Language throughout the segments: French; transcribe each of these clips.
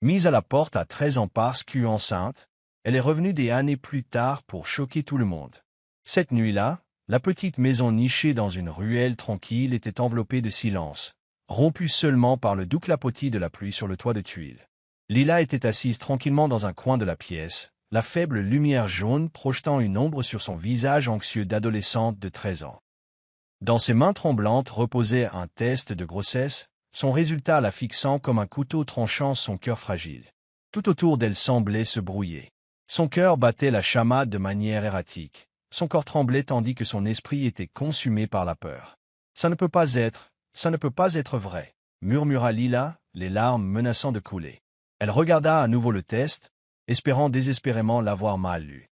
Mise à la porte à 13 ans parce qu'enceinte, elle est revenue des années plus tard pour choquer tout le monde. Cette nuit-là, la petite maison nichée dans une ruelle tranquille était enveloppée de silence, rompue seulement par le doux clapotis de la pluie sur le toit de tuiles. Lila était assise tranquillement dans un coin de la pièce, la faible lumière jaune projetant une ombre sur son visage anxieux d'adolescente de 13 ans. Dans ses mains tremblantes reposait un test de grossesse, son résultat la fixant comme un couteau tranchant son cœur fragile. Tout autour d'elle semblait se brouiller. Son cœur battait la chamade de manière erratique. Son corps tremblait tandis que son esprit était consumé par la peur. « Ça ne peut pas être vrai », murmura Lila, les larmes menaçant de couler. Elle regarda à nouveau le test, espérant désespérément l'avoir mal lu.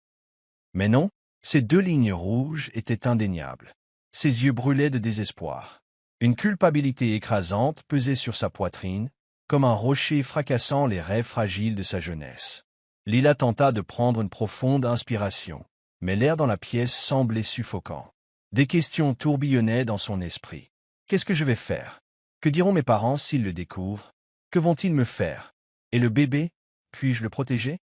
Mais non, ces 2 lignes rouges étaient indéniables. Ses yeux brûlaient de désespoir. Une culpabilité écrasante pesait sur sa poitrine, comme un rocher fracassant les rêves fragiles de sa jeunesse. Lila tenta de prendre une profonde inspiration, mais l'air dans la pièce semblait suffocant. Des questions tourbillonnaient dans son esprit. Qu'est-ce que je vais faire? Que diront mes parents s'ils le découvrent? Que vont-ils me faire? Et le bébé? Puis-je le protéger?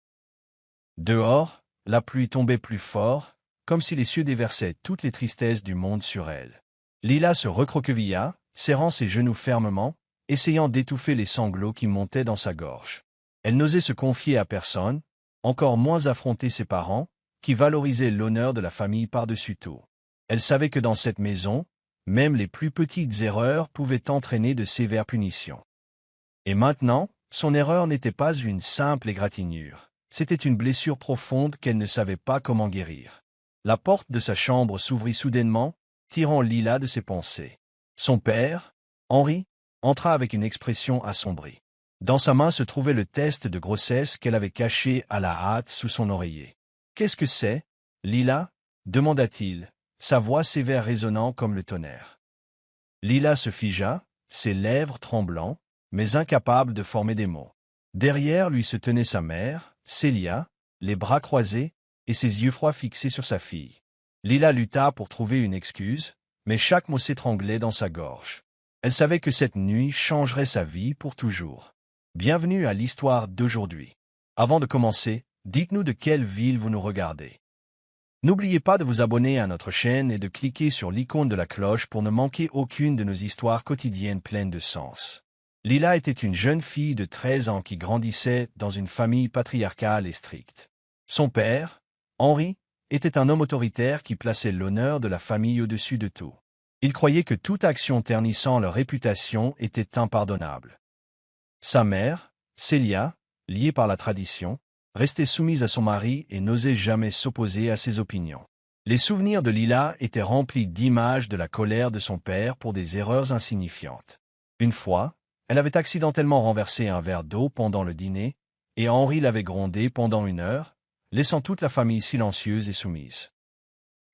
Dehors, la pluie tombait plus fort, comme si les cieux déversaient toutes les tristesses du monde sur elle. Lila se recroquevilla, serrant ses genoux fermement, essayant d'étouffer les sanglots qui montaient dans sa gorge. Elle n'osait se confier à personne, encore moins affronter ses parents, qui valorisaient l'honneur de la famille par-dessus tout. Elle savait que dans cette maison, même les plus petites erreurs pouvaient entraîner de sévères punitions. Et maintenant, son erreur n'était pas une simple égratignure, c'était une blessure profonde qu'elle ne savait pas comment guérir. La porte de sa chambre s'ouvrit soudainement, tirant Lila de ses pensées. Son père, Henri, entra avec une expression assombrie. Dans sa main se trouvait le test de grossesse qu'elle avait caché à la hâte sous son oreiller. « Qu'est-ce que c'est, Lila » demanda-t-il, sa voix sévère résonnant comme le tonnerre. Lila se figea, ses lèvres tremblant, mais incapable de former des mots. Derrière lui se tenait sa mère, Célia, les bras croisés, et ses yeux froids fixés sur sa fille. Lila lutta pour trouver une excuse, mais chaque mot s'étranglait dans sa gorge. Elle savait que cette nuit changerait sa vie pour toujours. Bienvenue à l'histoire d'aujourd'hui. Avant de commencer, dites-nous de quelle ville vous nous regardez. N'oubliez pas de vous abonner à notre chaîne et de cliquer sur l'icône de la cloche pour ne manquer aucune de nos histoires quotidiennes pleines de sens. Lila était une jeune fille de 13 ans qui grandissait dans une famille patriarcale et stricte. Son père, Henri, était un homme autoritaire qui plaçait l'honneur de la famille au-dessus de tout. Il croyait que toute action ternissant leur réputation était impardonnable. Sa mère, Célia, liée par la tradition, restait soumise à son mari et n'osait jamais s'opposer à ses opinions. Les souvenirs de Lila étaient remplis d'images de la colère de son père pour des erreurs insignifiantes. Une fois, elle avait accidentellement renversé un verre d'eau pendant le dîner, et Henri l'avait grondé pendant 1 heure, laissant toute la famille silencieuse et soumise.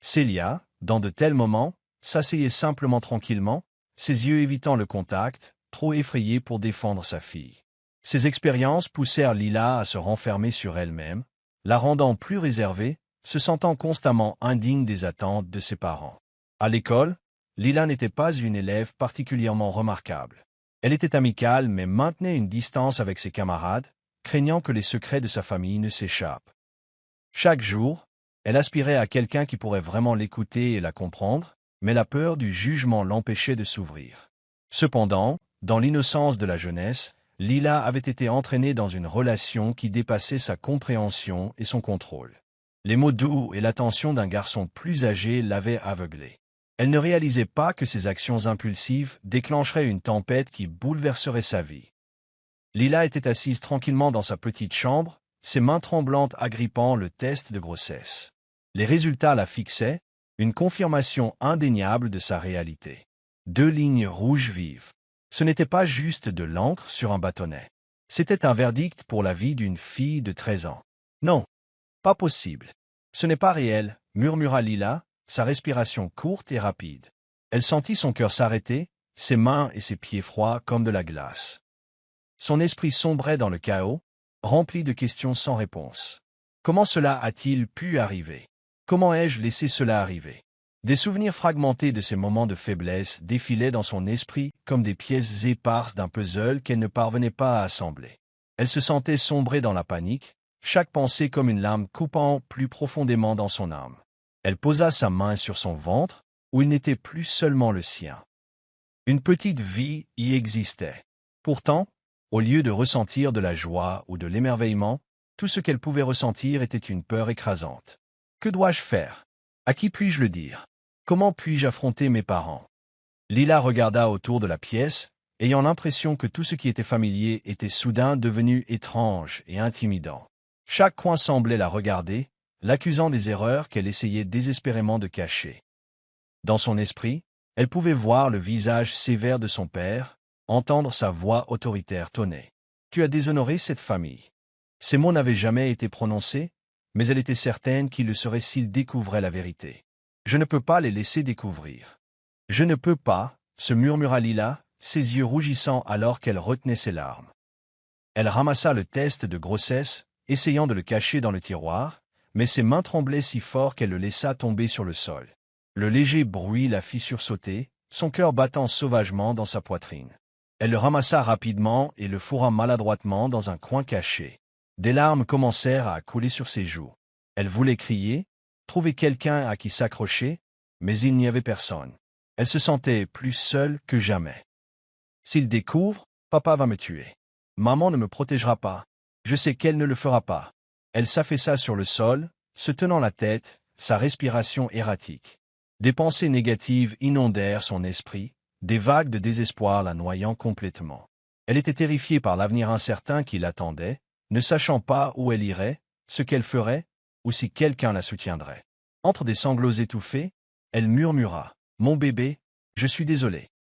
Célia, dans de tels moments, s'asseyait simplement tranquillement, ses yeux évitant le contact, trop effrayée pour défendre sa fille. Ces expériences poussèrent Lila à se renfermer sur elle-même, la rendant plus réservée, se sentant constamment indigne des attentes de ses parents. À l'école, Lila n'était pas une élève particulièrement remarquable. Elle était amicale mais maintenait une distance avec ses camarades, craignant que les secrets de sa famille ne s'échappent. Chaque jour, elle aspirait à quelqu'un qui pourrait vraiment l'écouter et la comprendre, mais la peur du jugement l'empêchait de s'ouvrir. Cependant, dans l'innocence de la jeunesse, Lila avait été entraînée dans une relation qui dépassait sa compréhension et son contrôle. Les mots doux et l'attention d'un garçon plus âgé l'avaient aveuglée. Elle ne réalisait pas que ses actions impulsives déclencheraient une tempête qui bouleverserait sa vie. Lila était assise tranquillement dans sa petite chambre, ses mains tremblantes agrippant le test de grossesse. Les résultats la fixaient, une confirmation indéniable de sa réalité. 2 lignes rouges vives. Ce n'était pas juste de l'encre sur un bâtonnet. C'était un verdict pour la vie d'une fille de 13 ans. Non, pas possible. Ce n'est pas réel, murmura Lila, sa respiration courte et rapide. Elle sentit son cœur s'arrêter, ses mains et ses pieds froids comme de la glace. Son esprit sombrait dans le chaos, rempli de questions sans réponse. Comment cela a-t-il pu arriver? Comment ai-je laissé cela arriver? Des souvenirs fragmentés de ces moments de faiblesse défilaient dans son esprit comme des pièces éparses d'un puzzle qu'elle ne parvenait pas à assembler. Elle se sentait sombrer dans la panique, chaque pensée comme une lame coupant plus profondément dans son âme. Elle posa sa main sur son ventre, où il n'était plus seulement le sien. Une petite vie y existait. Pourtant, au lieu de ressentir de la joie ou de l'émerveillement, tout ce qu'elle pouvait ressentir était une peur écrasante. Que dois-je faire? À qui puis-je le dire? Comment puis-je affronter mes parents? Lila regarda autour de la pièce, ayant l'impression que tout ce qui était familier était soudain devenu étrange et intimidant. Chaque coin semblait la regarder, l'accusant des erreurs qu'elle essayait désespérément de cacher. Dans son esprit, elle pouvait voir le visage sévère de son père, entendre sa voix autoritaire tonner. « Tu as déshonoré cette famille. » Ces mots n'avaient jamais été prononcés, mais elle était certaine qu'il le serait s'il découvrait la vérité. « Je ne peux pas les laisser découvrir. »« Je ne peux pas, » se murmura Lila, ses yeux rougissant alors qu'elle retenait ses larmes. Elle ramassa le test de grossesse, essayant de le cacher dans le tiroir, mais ses mains tremblaient si fort qu'elle le laissa tomber sur le sol. Le léger bruit la fit sursauter, son cœur battant sauvagement dans sa poitrine. Elle le ramassa rapidement et le fourra maladroitement dans un coin caché. Des larmes commencèrent à couler sur ses joues. Elle voulait crier, trouver quelqu'un à qui s'accrocher, mais il n'y avait personne. Elle se sentait plus seule que jamais. « S'il découvre, papa va me tuer. Maman ne me protégera pas. Je sais qu'elle ne le fera pas. » Elle s'affaissa sur le sol, se tenant la tête, sa respiration erratique. Des pensées négatives inondèrent son esprit, des vagues de désespoir la noyant complètement. Elle était terrifiée par l'avenir incertain qui l'attendait, ne sachant pas où elle irait, ce qu'elle ferait, ou si quelqu'un la soutiendrait. Entre des sanglots étouffés, elle murmura « Mon bébé, je suis désolée.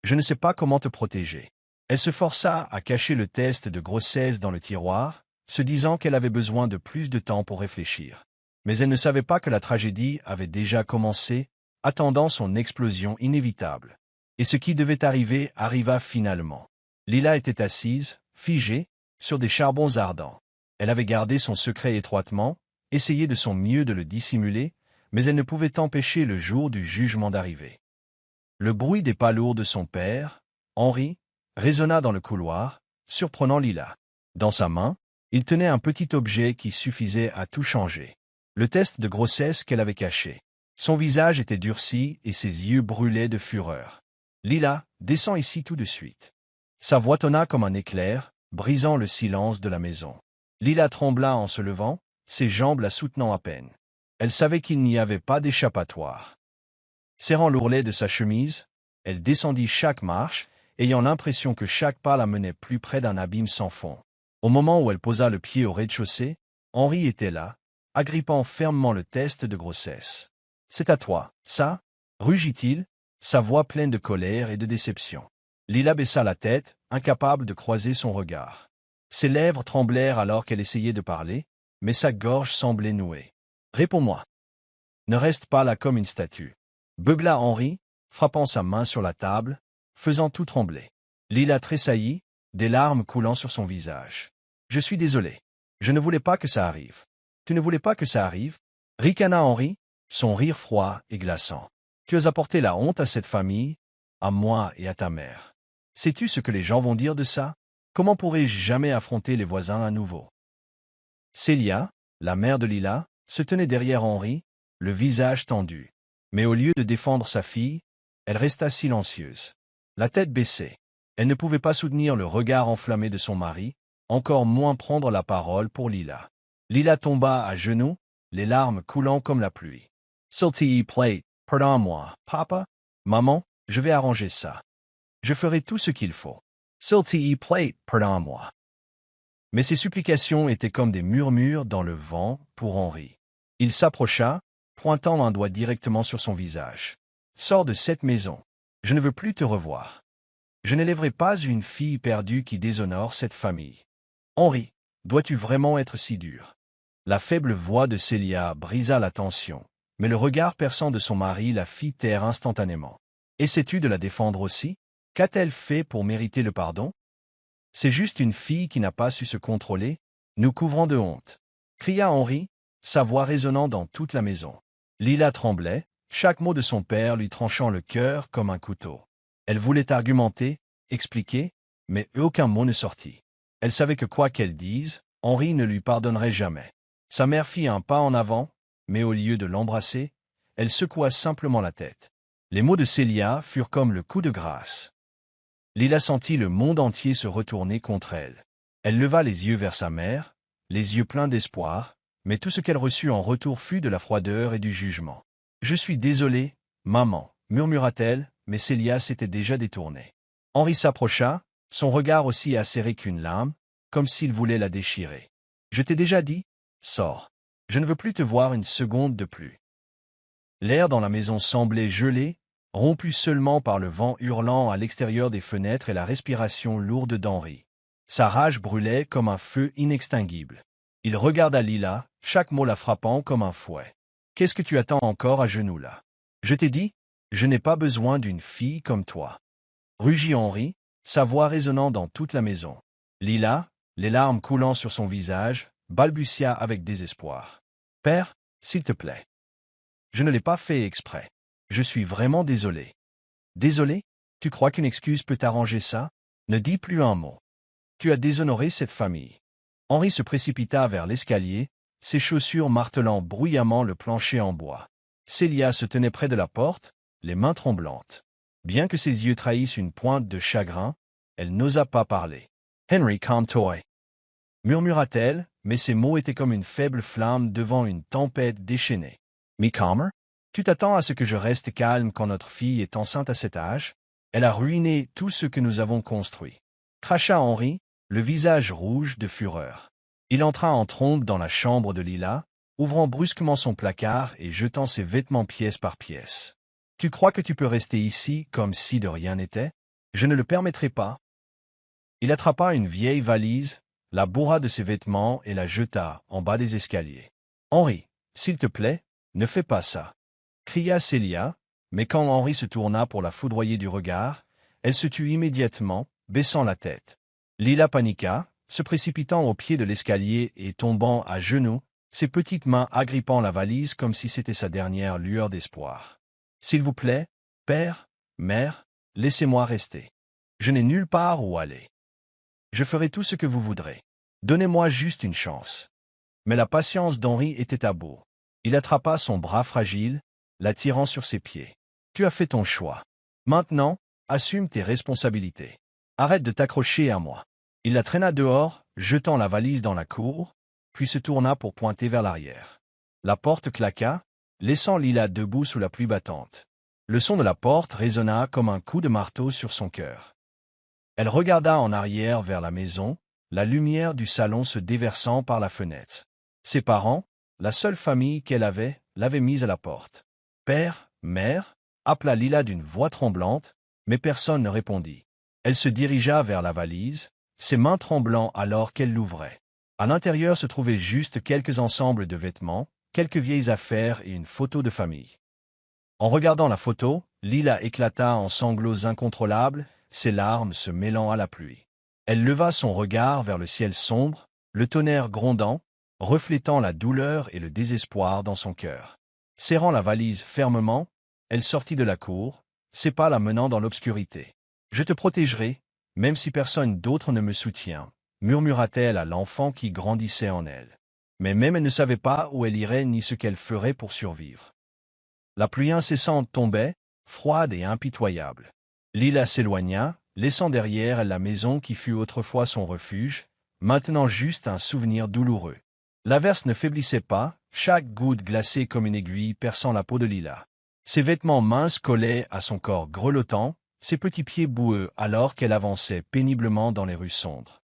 Je ne sais pas comment te protéger. » Elle se força à cacher le test de grossesse dans le tiroir, se disant qu'elle avait besoin de plus de temps pour réfléchir. Mais elle ne savait pas que la tragédie avait déjà commencé, attendant son explosion inévitable. Et ce qui devait arriver arriva finalement. Lila était assise, figée, sur des charbons ardents. Elle avait gardé son secret étroitement, essayé de son mieux de le dissimuler, mais elle ne pouvait empêcher le jour du jugement d'arriver. Le bruit des pas lourds de son père, Henri, résonna dans le couloir, surprenant Lila. Dans sa main, il tenait un petit objet qui suffisait à tout changer. Le test de grossesse qu'elle avait caché. Son visage était durci et ses yeux brûlaient de fureur. « Lila, descends ici tout de suite. » Sa voix tonna comme un éclair, brisant le silence de la maison. Lila trembla en se levant, ses jambes la soutenant à peine. Elle savait qu'il n'y avait pas d'échappatoire. Serrant l'ourlet de sa chemise, elle descendit chaque marche, ayant l'impression que chaque pas la menait plus près d'un abîme sans fond. Au moment où elle posa le pied au rez-de-chaussée, Henri était là, agrippant fermement le test de grossesse. « C'est à toi, ça ?» rugit-il, sa voix pleine de colère et de déception. Lila baissa la tête, incapable de croiser son regard. Ses lèvres tremblèrent alors qu'elle essayait de parler, mais sa gorge semblait nouée. « Réponds-moi. Ne reste pas là comme une statue. » beugla Henri, frappant sa main sur la table, faisant tout trembler. Lila tressaillit, des larmes coulant sur son visage. « Je suis désolé. Je ne voulais pas que ça arrive. »« Tu ne voulais pas que ça arrive ?» ricana Henri, son rire froid et glaçant. « Tu as apporté la honte à cette famille, à moi et à ta mère. Sais-tu ce que les gens vont dire de ça? Comment pourrais-je jamais affronter les voisins à nouveau? » Célia, la mère de Lila, se tenait derrière Henri, le visage tendu. Mais au lieu de défendre sa fille, elle resta silencieuse. La tête baissée. Elle ne pouvait pas soutenir le regard enflammé de son mari, encore moins prendre la parole pour Lila. Lila tomba à genoux, les larmes coulant comme la pluie. « S'il te plaît, pardonne-moi, papa. Maman, je vais arranger ça. Je ferai tout ce qu'il faut. S'il te plaît, pardonne-moi. » Mais ces supplications étaient comme des murmures dans le vent pour Henri. Il s'approcha, pointant un doigt directement sur son visage. « Sors de cette maison. Je ne veux plus te revoir. Je n'élèverai pas une fille perdue qui déshonore cette famille. Henri, dois-tu vraiment être si dur? » La faible voix de Célia brisa la tension, mais le regard perçant de son mari la fit taire instantanément. « Essaies-tu de la défendre aussi? Qu'a-t-elle fait pour mériter le pardon? C'est juste une fille qui n'a pas su se contrôler, nous couvrant de honte. » cria Henri, sa voix résonnant dans toute la maison. Lila tremblait, chaque mot de son père lui tranchant le cœur comme un couteau. Elle voulait argumenter, expliquer, mais aucun mot ne sortit. Elle savait que quoi qu'elle dise, Henri ne lui pardonnerait jamais. Sa mère fit un pas en avant, mais au lieu de l'embrasser, elle secoua simplement la tête. Les mots de Célia furent comme le coup de grâce. Lila sentit le monde entier se retourner contre elle. Elle leva les yeux vers sa mère, les yeux pleins d'espoir, mais tout ce qu'elle reçut en retour fut de la froideur et du jugement. « Je suis désolée, maman, murmura-t-elle, mais Célia s'était déjà détournée. Henri s'approcha, son regard aussi acéré qu'une lame, comme s'il voulait la déchirer. « Je t'ai déjà dit, sors. Je ne veux plus te voir une seconde de plus. » L'air dans la maison semblait gelé, rompu seulement par le vent hurlant à l'extérieur des fenêtres et la respiration lourde d'Henri. Sa rage brûlait comme un feu inextinguible. Il regarda Lila, chaque mot la frappant comme un fouet. « Qu'est-ce que tu attends encore à genoux là? Je t'ai dit, je n'ai pas besoin d'une fille comme toi. » Rugit Henri, sa voix résonnant dans toute la maison. Lila, les larmes coulant sur son visage, balbutia avec désespoir. « Père, s'il te plaît. Je ne l'ai pas fait exprès. Je suis vraiment désolé. »« Désolé? Tu crois qu'une excuse peut arranger ça? Ne dis plus un mot. Tu as déshonoré cette famille. » Henri se précipita vers l'escalier, ses chaussures martelant bruyamment le plancher en bois. Célia se tenait près de la porte, les mains tremblantes. Bien que ses yeux trahissent une pointe de chagrin, elle n'osa pas parler. « Henry, calme-toi, » murmura-t-elle, mais ses mots étaient comme une faible flamme devant une tempête déchaînée. « Me calmer? Tu t'attends à ce que je reste calme quand notre fille est enceinte à cet âge? Elle a ruiné tout ce que nous avons construit. » Cracha Henri, le visage rouge de fureur. Il entra en trombe dans la chambre de Lila, ouvrant brusquement son placard et jetant ses vêtements pièce par pièce. « Tu crois que tu peux rester ici comme si de rien n'était? Je ne le permettrai pas. » Il attrapa une vieille valise, la bourra de ses vêtements et la jeta en bas des escaliers. « Henri, s'il te plaît, ne fais pas ça, » cria Célia, mais quand Henri se tourna pour la foudroyer du regard, elle se tut immédiatement, baissant la tête. Lila paniqua, se précipitant au pied de l'escalier et tombant à genoux, ses petites mains agrippant la valise comme si c'était sa dernière lueur d'espoir. « S'il vous plaît, père, mère, laissez-moi rester. Je n'ai nulle part où aller. Je ferai tout ce que vous voudrez. Donnez-moi juste une chance. » Mais la patience d'Henri était à bout. Il attrapa son bras fragile, la tirant sur ses pieds. « Tu as fait ton choix. Maintenant, assume tes responsabilités. Arrête de t'accrocher à moi. » Il la traîna dehors, jetant la valise dans la cour, puis se tourna pour pointer vers l'arrière. La porte claqua, laissant Lila debout sous la pluie battante. Le son de la porte résonna comme un coup de marteau sur son cœur. Elle regarda en arrière vers la maison, la lumière du salon se déversant par la fenêtre. Ses parents, la seule famille qu'elle avait, l'avaient mise à la porte. « Père, mère » appela Lila d'une voix tremblante, mais personne ne répondit. Elle se dirigea vers la valise, ses mains tremblant alors qu'elle l'ouvrait. À l'intérieur se trouvaient juste quelques ensembles de vêtements, quelques vieilles affaires et une photo de famille. En regardant la photo, Lila éclata en sanglots incontrôlables, ses larmes se mêlant à la pluie. Elle leva son regard vers le ciel sombre, le tonnerre grondant, reflétant la douleur et le désespoir dans son cœur. Serrant la valise fermement, elle sortit de la cour, ses pas la menant dans l'obscurité. « Je te protégerai, même si personne d'autre ne me soutient, » murmura-t-elle à l'enfant qui grandissait en elle. Mais même elle ne savait pas où elle irait ni ce qu'elle ferait pour survivre. La pluie incessante tombait, froide et impitoyable. Lila s'éloigna, laissant derrière elle la maison qui fut autrefois son refuge, maintenant juste un souvenir douloureux. L'averse ne faiblissait pas, chaque goutte glacée comme une aiguille perçant la peau de Lila. Ses vêtements minces collaient à son corps grelottant, ses petits pieds boueux alors qu'elle avançait péniblement dans les rues sombres.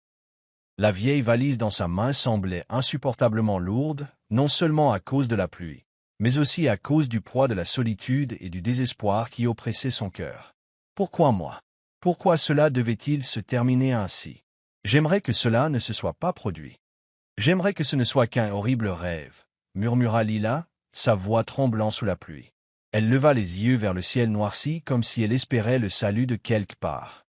La vieille valise dans sa main semblait insupportablement lourde, non seulement à cause de la pluie, mais aussi à cause du poids de la solitude et du désespoir qui oppressait son cœur. Pourquoi moi? Pourquoi cela devait-il se terminer ainsi? J'aimerais que cela ne se soit pas produit. J'aimerais que ce ne soit qu'un horrible rêve, murmura Lila, sa voix tremblant sous la pluie. Elle leva les yeux vers le ciel noirci comme si elle espérait le salut de quelque part.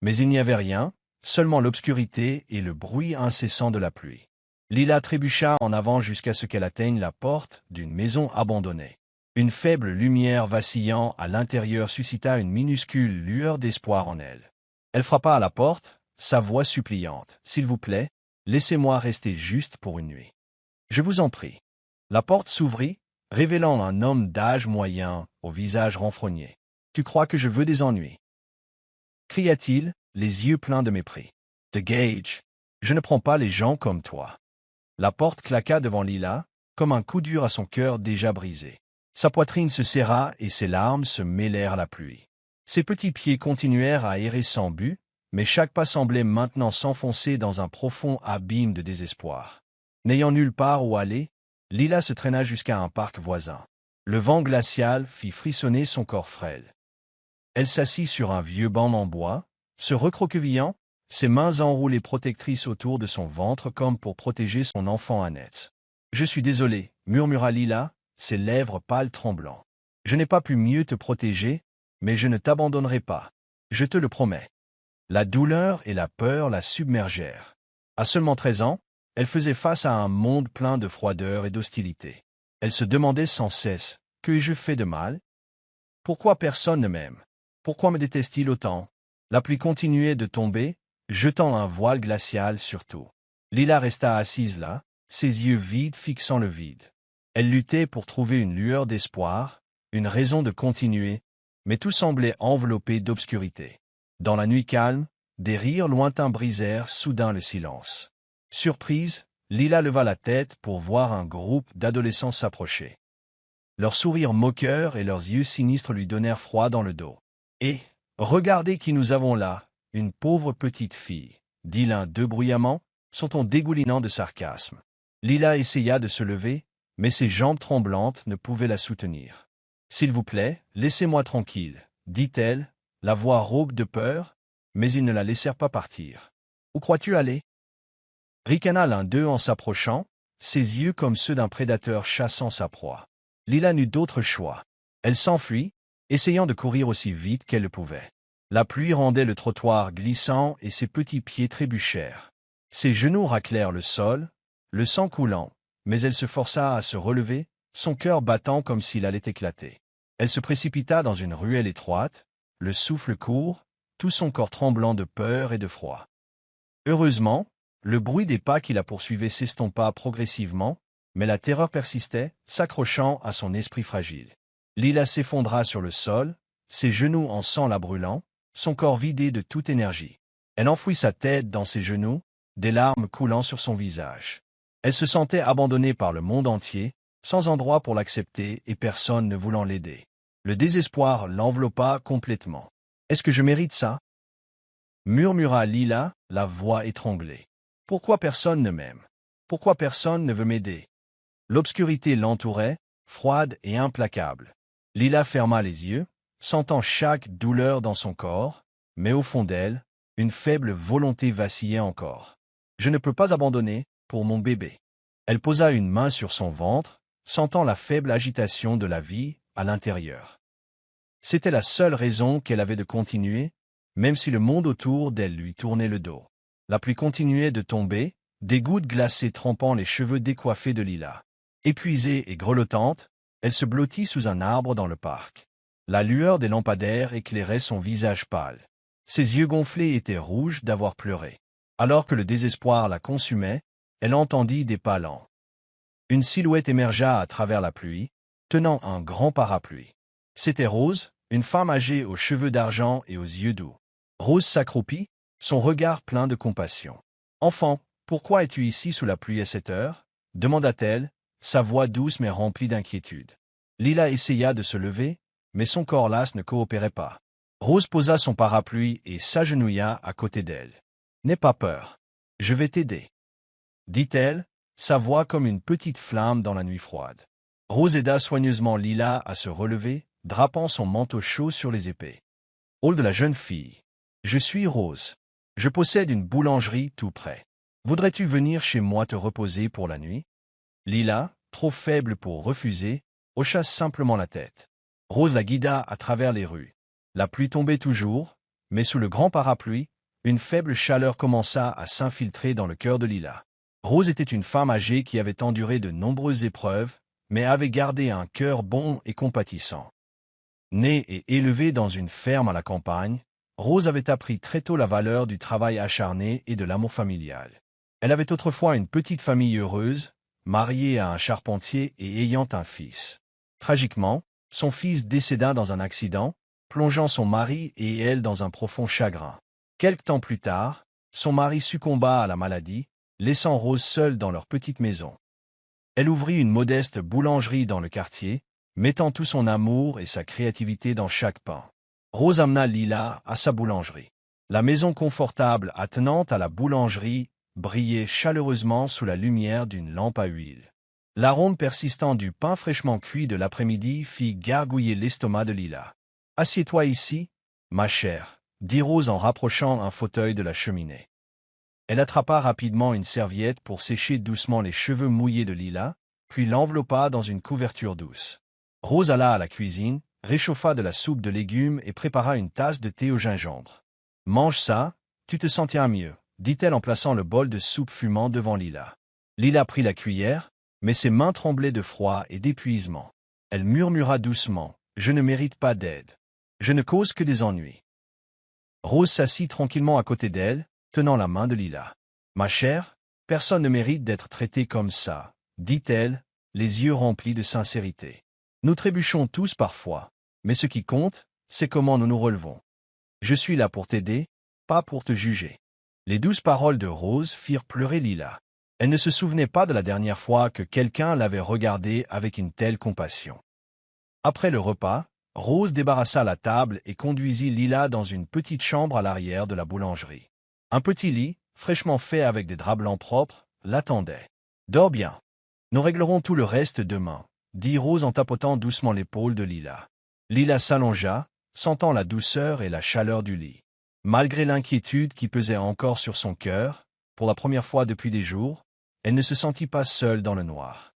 Mais il n'y avait rien, seulement l'obscurité et le bruit incessant de la pluie. Lila trébucha en avant jusqu'à ce qu'elle atteigne la porte d'une maison abandonnée. Une faible lumière vacillant à l'intérieur suscita une minuscule lueur d'espoir en elle. Elle frappa à la porte, sa voix suppliante. « S'il vous plaît, laissez-moi rester juste pour une nuit. Je vous en prie. » La porte s'ouvrit, révélant un homme d'âge moyen, au visage renfrogné. « Tu crois que je veux des ennuis ?» cria-t-il, les yeux pleins de mépris. « De Gage, je ne prends pas les gens comme toi. » La porte claqua devant Lila, comme un coup dur à son cœur déjà brisé. Sa poitrine se serra et ses larmes se mêlèrent à la pluie. Ses petits pieds continuèrent à errer sans but, mais chaque pas semblait maintenant s'enfoncer dans un profond abîme de désespoir. N'ayant nulle part où aller, Lila se traîna jusqu'à un parc voisin. Le vent glacial fit frissonner son corps frêle. Elle s'assit sur un vieux banc en bois, se recroquevillant, ses mains enroulées protectrices autour de son ventre comme pour protéger son enfant Annette. « Je suis désolé, » murmura Lila, ses lèvres pâles tremblant. « Je n'ai pas pu mieux te protéger, mais je ne t'abandonnerai pas. Je te le promets. » La douleur et la peur la submergèrent. À seulement 13 ans, elle faisait face à un monde plein de froideur et d'hostilité. Elle se demandait sans cesse, « Que ai-je fait de mal? Pourquoi personne ne m'aime? Pourquoi me déteste-t-il autant ?» La pluie continuait de tomber, jetant un voile glacial sur tout. Lila resta assise là, ses yeux vides fixant le vide. Elle luttait pour trouver une lueur d'espoir, une raison de continuer, mais tout semblait enveloppé d'obscurité. Dans la nuit calme, des rires lointains brisèrent soudain le silence. Surprise, Lila leva la tête pour voir un groupe d'adolescents s'approcher. Leurs sourires moqueurs et leurs yeux sinistres lui donnèrent froid dans le dos. « Et, regardez qui nous avons là, une pauvre petite fille, » dit l'un d'eux bruyamment, son ton dégoulinant de sarcasme. Lila essaya de se lever, mais ses jambes tremblantes ne pouvaient la soutenir. « S'il vous plaît, laissez-moi tranquille, » dit-elle, la voix rauque de peur, mais ils ne la laissèrent pas partir. « Où crois-tu aller » ricana l'un d'eux en s'approchant, ses yeux comme ceux d'un prédateur chassant sa proie. Lila n'eut d'autre choix. Elle s'enfuit, essayant de courir aussi vite qu'elle le pouvait. La pluie rendait le trottoir glissant et ses petits pieds trébuchèrent. Ses genoux raclèrent le sol, le sang coulant, mais elle se força à se relever, son cœur battant comme s'il allait éclater. Elle se précipita dans une ruelle étroite, le souffle court, tout son corps tremblant de peur et de froid. Heureusement, le bruit des pas qui la poursuivaient s'estompa progressivement, mais la terreur persistait, s'accrochant à son esprit fragile. Lila s'effondra sur le sol, ses genoux en sang la brûlant, son corps vidé de toute énergie. Elle enfouit sa tête dans ses genoux, des larmes coulant sur son visage. Elle se sentait abandonnée par le monde entier, sans endroit pour l'accepter et personne ne voulant l'aider. Le désespoir l'enveloppa complètement. « Est-ce que je mérite ça ?» murmura Lila, la voix étranglée. « Pourquoi personne ne m'aime? Pourquoi personne ne veut m'aider ?» L'obscurité l'entourait, froide et implacable. Lila ferma les yeux, sentant chaque douleur dans son corps, mais au fond d'elle, une faible volonté vacillait encore. « Je ne peux pas abandonner, pour mon bébé. » Elle posa une main sur son ventre, sentant la faible agitation de la vie à l'intérieur. C'était la seule raison qu'elle avait de continuer, même si le monde autour d'elle lui tournait le dos. La pluie continuait de tomber, des gouttes glacées trempant les cheveux décoiffés de Lila. Épuisée et grelottante, elle se blottit sous un arbre dans le parc. La lueur des lampadaires éclairait son visage pâle. Ses yeux gonflés étaient rouges d'avoir pleuré. Alors que le désespoir la consumait, elle entendit des pas lents. Une silhouette émergea à travers la pluie, tenant un grand parapluie. C'était Rose, une femme âgée aux cheveux d'argent et aux yeux doux. Rose s'accroupit, son regard plein de compassion. « Enfant, pourquoi es-tu ici sous la pluie à cette heure ?» demanda-t-elle, sa voix douce mais remplie d'inquiétude. Lila essaya de se lever, mais son corps las ne coopérait pas. Rose posa son parapluie et s'agenouilla à côté d'elle. « N'aie pas peur. Je vais t'aider, » dit-elle, sa voix comme une petite flamme dans la nuit froide. Rose aida soigneusement Lila à se relever, drapant son manteau chaud sur les épées. « Hall de la jeune fille. Je suis Rose. Je possède une boulangerie tout près. Voudrais-tu venir chez moi te reposer pour la nuit ?» Lila, trop faible pour refuser, hocha simplement la tête. Rose la guida à travers les rues. La pluie tombait toujours, mais sous le grand parapluie, une faible chaleur commença à s'infiltrer dans le cœur de Lila. Rose était une femme âgée qui avait enduré de nombreuses épreuves, mais avait gardé un cœur bon et compatissant. Née et élevée dans une ferme à la campagne, Rose avait appris très tôt la valeur du travail acharné et de l'amour familial. Elle avait autrefois une petite famille heureuse, mariée à un charpentier et ayant un fils. Tragiquement, son fils décéda dans un accident, plongeant son mari et elle dans un profond chagrin. Quelque temps plus tard, son mari succomba à la maladie, laissant Rose seule dans leur petite maison. Elle ouvrit une modeste boulangerie dans le quartier, mettant tout son amour et sa créativité dans chaque pain. Rose amena Lila à sa boulangerie. La maison confortable attenante à la boulangerie brillait chaleureusement sous la lumière d'une lampe à huile. L'arôme persistant du pain fraîchement cuit de l'après-midi fit gargouiller l'estomac de Lila. « Assieds-toi ici, ma chère », dit Rose en rapprochant un fauteuil de la cheminée. Elle attrapa rapidement une serviette pour sécher doucement les cheveux mouillés de Lila, puis l'enveloppa dans une couverture douce. Rose alla à la cuisine, réchauffa de la soupe de légumes et prépara une tasse de thé au gingembre. « Mange ça, tu te sentiras mieux », dit-elle en plaçant le bol de soupe fumant devant Lila. Lila prit la cuillère, mais ses mains tremblaient de froid et d'épuisement. Elle murmura doucement, « Je ne mérite pas d'aide. Je ne cause que des ennuis. » Rose s'assit tranquillement à côté d'elle, tenant la main de Lila. « Ma chère, personne ne mérite d'être traité comme ça, » dit-elle, les yeux remplis de sincérité. « Nous trébuchons tous parfois, mais ce qui compte, c'est comment nous nous relevons. Je suis là pour t'aider, pas pour te juger. » Les douces paroles de Rose firent pleurer Lila. Elle ne se souvenait pas de la dernière fois que quelqu'un l'avait regardée avec une telle compassion. Après le repas, Rose débarrassa la table et conduisit Lila dans une petite chambre à l'arrière de la boulangerie. Un petit lit, fraîchement fait avec des draps blancs propres, l'attendait. « Dors bien. Nous réglerons tout le reste demain, » dit Rose en tapotant doucement l'épaule de Lila. Lila s'allongea, sentant la douceur et la chaleur du lit. Malgré l'inquiétude qui pesait encore sur son cœur, pour la première fois depuis des jours, elle ne se sentit pas seule dans le noir.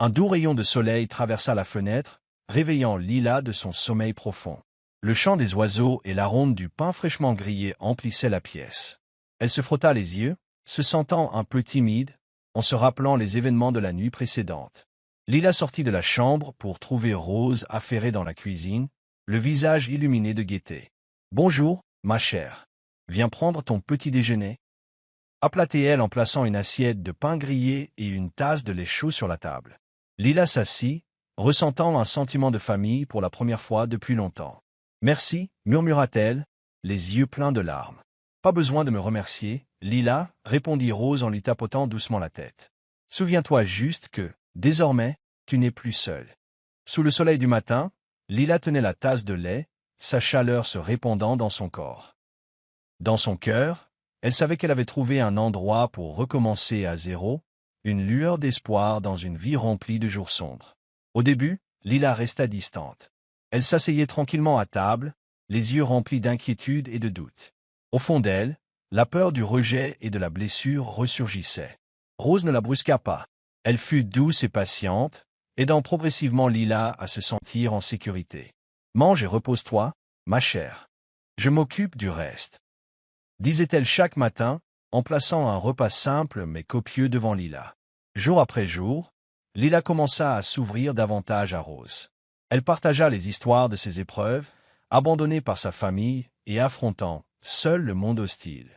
Un doux rayon de soleil traversa la fenêtre, réveillant Lila de son sommeil profond. Le chant des oiseaux et l'arôme du pain fraîchement grillé emplissaient la pièce. Elle se frotta les yeux, se sentant un peu timide, en se rappelant les événements de la nuit précédente. Lila sortit de la chambre pour trouver Rose affairée dans la cuisine, le visage illuminé de gaieté. « Bonjour, ma chère. Viens prendre ton petit déjeuner ?» appela-t-elle en plaçant une assiette de pain grillé et une tasse de lait chaud sur la table. Lila s'assit, ressentant un sentiment de famille pour la première fois depuis longtemps. « Merci, » murmura-t-elle, les yeux pleins de larmes. « Pas besoin de me remercier, Lila, » répondit Rose en lui tapotant doucement la tête. « Souviens-toi juste que, désormais, tu n'es plus seule. » Sous le soleil du matin, Lila tenait la tasse de lait, sa chaleur se répandant dans son corps. Dans son cœur, elle savait qu'elle avait trouvé un endroit pour recommencer à zéro, une lueur d'espoir dans une vie remplie de jours sombres. Au début, Lila resta distante. Elle s'asseyait tranquillement à table, les yeux remplis d'inquiétude et de doute. Au fond d'elle, la peur du rejet et de la blessure ressurgissait. Rose ne la brusqua pas. Elle fut douce et patiente, aidant progressivement Lila à se sentir en sécurité. « Mange et repose-toi, ma chère. Je m'occupe du reste. » disait-elle chaque matin, en plaçant un repas simple mais copieux devant Lila. Jour après jour, Lila commença à s'ouvrir davantage à Rose. Elle partagea les histoires de ses épreuves, abandonnée par sa famille et affrontant, seule le monde hostile.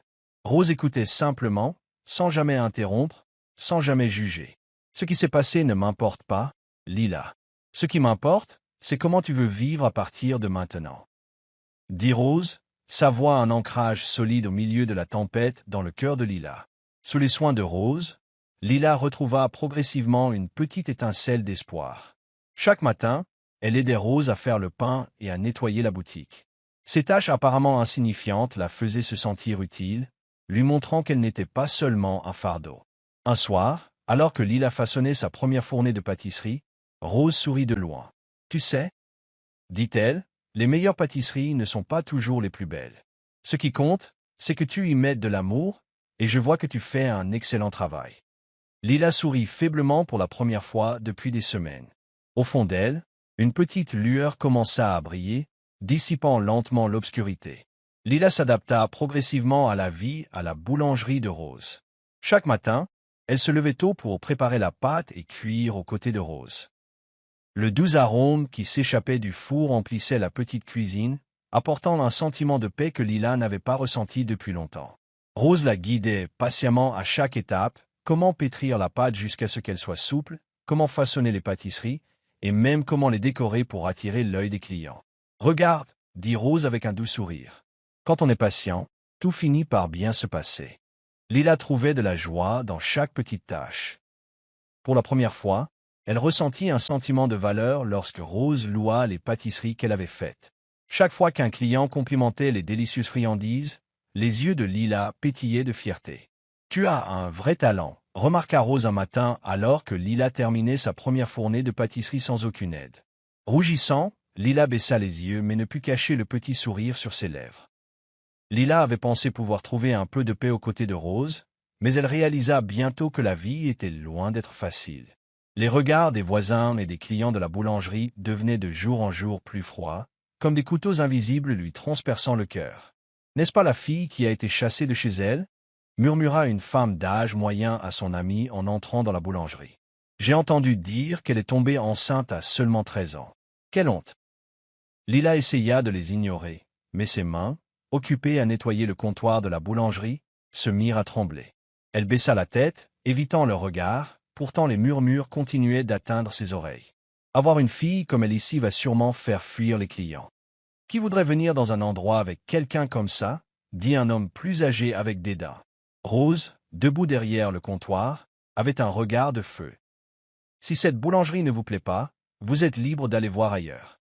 Rose écoutait simplement, sans jamais interrompre, sans jamais juger. « Ce qui s'est passé ne m'importe pas, Lila. Ce qui m'importe, c'est comment tu veux vivre à partir de maintenant. » dit Rose, sa voix un ancrage solide au milieu de la tempête dans le cœur de Lila. Sous les soins de Rose, Lila retrouva progressivement une petite étincelle d'espoir. Chaque matin, elle aidait Rose à faire le pain et à nettoyer la boutique. Ces tâches apparemment insignifiantes la faisaient se sentir utile, lui montrant qu'elle n'était pas seulement un fardeau. Un soir, alors que Lila façonnait sa première fournée de pâtisserie, Rose sourit de loin. « Tu sais, » dit-elle, « les meilleures pâtisseries ne sont pas toujours les plus belles. Ce qui compte, c'est que tu y mettes de l'amour, et je vois que tu fais un excellent travail. » Lila sourit faiblement pour la première fois depuis des semaines. Au fond d'elle, une petite lueur commença à briller, dissipant lentement l'obscurité. Lila s'adapta progressivement à la vie à la boulangerie de Rose. Chaque matin, elle se levait tôt pour préparer la pâte et cuire aux côtés de Rose. Le doux arôme qui s'échappait du four emplissait la petite cuisine, apportant un sentiment de paix que Lila n'avait pas ressenti depuis longtemps. Rose la guidait patiemment à chaque étape, comment pétrir la pâte jusqu'à ce qu'elle soit souple, comment façonner les pâtisseries, et même comment les décorer pour attirer l'œil des clients. « Regarde, » dit Rose avec un doux sourire. Quand on est patient, tout finit par bien se passer. Lila trouvait de la joie dans chaque petite tâche. Pour la première fois, elle ressentit un sentiment de valeur lorsque Rose loua les pâtisseries qu'elle avait faites. Chaque fois qu'un client complimentait les délicieuses friandises, les yeux de Lila pétillaient de fierté. « Tu as un vrai talent », remarqua Rose un matin alors que Lila terminait sa première fournée de pâtisserie sans aucune aide. Rougissant, Lila baissa les yeux mais ne put cacher le petit sourire sur ses lèvres. Lila avait pensé pouvoir trouver un peu de paix aux côtés de Rose, mais elle réalisa bientôt que la vie était loin d'être facile. Les regards des voisins et des clients de la boulangerie devenaient de jour en jour plus froids, comme des couteaux invisibles lui transperçant le cœur. « N'est-ce pas la fille qui a été chassée de chez elle ?» murmura une femme d'âge moyen à son amie en entrant dans la boulangerie. « J'ai entendu dire qu'elle est tombée enceinte à seulement 13 ans. Quelle honte !» Lila essaya de les ignorer, mais ses mains, occupées à nettoyer le comptoir de la boulangerie, se mirent à trembler. Elle baissa la tête, évitant le regard, pourtant les murmures continuaient d'atteindre ses oreilles. « Avoir une fille comme elle ici va sûrement faire fuir les clients. Qui voudrait venir dans un endroit avec quelqu'un comme ça ?» dit un homme plus âgé avec dédain. Rose, debout derrière le comptoir, avait un regard de feu. « Si cette boulangerie ne vous plaît pas, vous êtes libre d'aller voir ailleurs.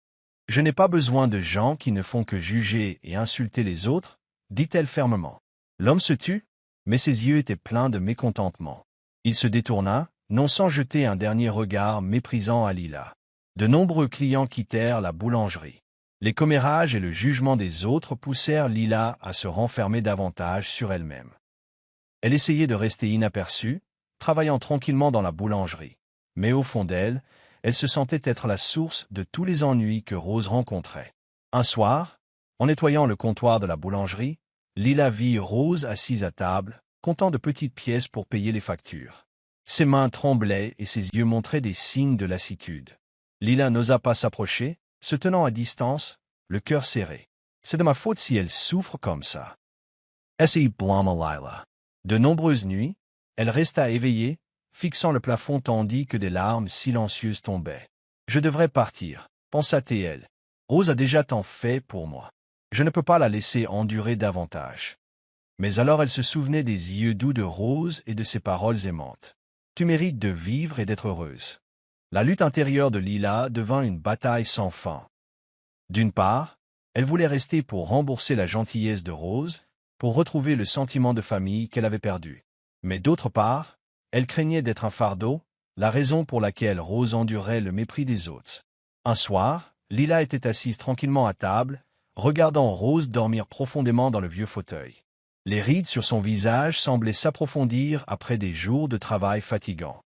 Je n'ai pas besoin de gens qui ne font que juger et insulter les autres, » dit-elle fermement. L'homme se tut, mais ses yeux étaient pleins de mécontentement. Il se détourna, non sans jeter un dernier regard méprisant à Lila. De nombreux clients quittèrent la boulangerie. Les commérages et le jugement des autres poussèrent Lila à se renfermer davantage sur elle-même. Elle essayait de rester inaperçue, travaillant tranquillement dans la boulangerie. Mais au fond d'elle, elle se sentait être la source de tous les ennuis que Rose rencontrait. Un soir, en nettoyant le comptoir de la boulangerie, Lila vit Rose assise à table, comptant de petites pièces pour payer les factures. Ses mains tremblaient et ses yeux montraient des signes de lassitude. Lila n'osa pas s'approcher, se tenant à distance, le cœur serré. « C'est de ma faute si elle souffre comme ça. » Essayez blâma Lila. De nombreuses nuits, elle resta éveillée, fixant le plafond tandis que des larmes silencieuses tombaient. « Je devrais partir, » pensa-t-elle. « Rose a déjà tant fait pour moi. Je ne peux pas la laisser endurer davantage. » Mais alors elle se souvenait des yeux doux de Rose et de ses paroles aimantes. « Tu mérites de vivre et d'être heureuse. » La lutte intérieure de Lila devint une bataille sans fin. D'une part, elle voulait rester pour rembourser la gentillesse de Rose, pour retrouver le sentiment de famille qu'elle avait perdu. Mais d'autre part, elle craignait d'être un fardeau, la raison pour laquelle Rose endurait le mépris des autres. Un soir, Lila était assise tranquillement à table, regardant Rose dormir profondément dans le vieux fauteuil. Les rides sur son visage semblaient s'approfondir après des jours de travail fatigant.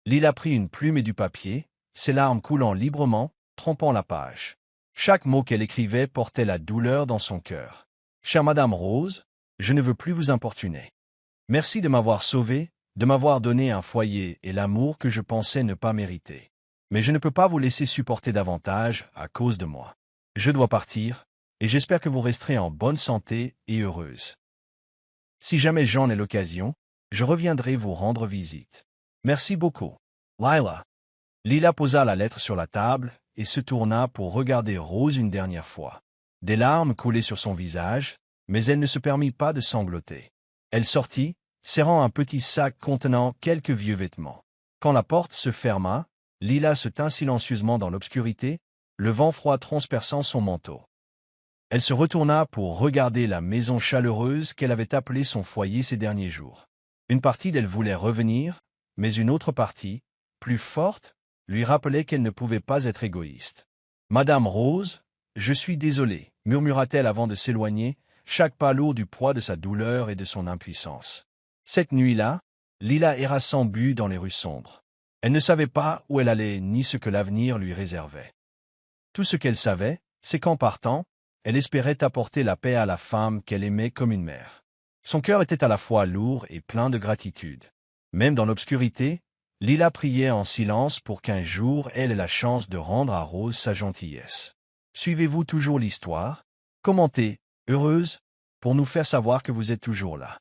Lila prit une plume et du papier, ses larmes coulant librement, trempant la page. Chaque mot qu'elle écrivait portait la douleur dans son cœur. « Chère Madame Rose, je ne veux plus vous importuner. Merci de m'avoir sauvée, de m'avoir donné un foyer et l'amour que je pensais ne pas mériter. Mais je ne peux pas vous laisser supporter davantage à cause de moi. Je dois partir, et j'espère que vous resterez en bonne santé et heureuse. Si jamais j'en ai l'occasion, je reviendrai vous rendre visite. Merci beaucoup. Lila. » Lila posa la lettre sur la table et se tourna pour regarder Rose une dernière fois. Des larmes coulaient sur son visage, mais elle ne se permit pas de sangloter. Elle sortit, serrant un petit sac contenant quelques vieux vêtements. Quand la porte se ferma, Lila se tint silencieusement dans l'obscurité, le vent froid transperçant son manteau. Elle se retourna pour regarder la maison chaleureuse qu'elle avait appelée son foyer ces derniers jours. Une partie d'elle voulait revenir, mais une autre partie, plus forte, lui rappelait qu'elle ne pouvait pas être égoïste. « Madame Rose, je suis désolée, » murmura-t-elle avant de s'éloigner, chaque pas lourd du poids de sa douleur et de son impuissance. Cette nuit-là, Lila erra sans but dans les rues sombres. Elle ne savait pas où elle allait ni ce que l'avenir lui réservait. Tout ce qu'elle savait, c'est qu'en partant, elle espérait apporter la paix à la femme qu'elle aimait comme une mère. Son cœur était à la fois lourd et plein de gratitude. Même dans l'obscurité, Lila priait en silence pour qu'un jour elle ait la chance de rendre à Rose sa gentillesse. Suivez-vous toujours l'histoire? Commentez, heureuse, pour nous faire savoir que vous êtes toujours là.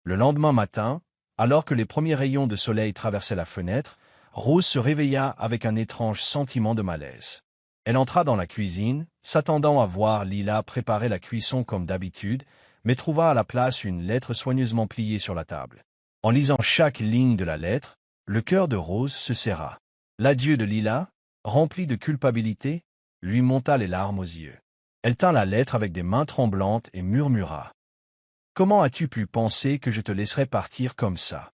Le lendemain matin, alors que les premiers rayons de soleil traversaient la fenêtre, Rose se réveilla avec un étrange sentiment de malaise. Elle entra dans la cuisine, s'attendant à voir Lila préparer la cuisson comme d'habitude, mais trouva à la place une lettre soigneusement pliée sur la table. En lisant chaque ligne de la lettre, le cœur de Rose se serra. L'adieu de Lila, rempli de culpabilité, lui monta les larmes aux yeux. Elle tint la lettre avec des mains tremblantes et murmura. « Comment as-tu pu penser que je te laisserais partir comme ça ?»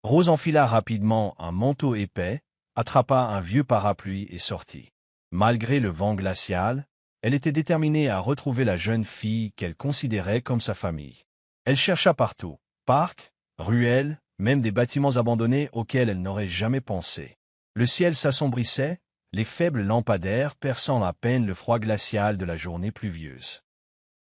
Rose enfila rapidement un manteau épais, attrapa un vieux parapluie et sortit. Malgré le vent glacial, elle était déterminée à retrouver la jeune fille qu'elle considérait comme sa famille. Elle chercha partout, parcs, ruelles, même des bâtiments abandonnés auxquels elle n'aurait jamais pensé. Le ciel s'assombrissait, les faibles lampadaires perçant à peine le froid glacial de la journée pluvieuse.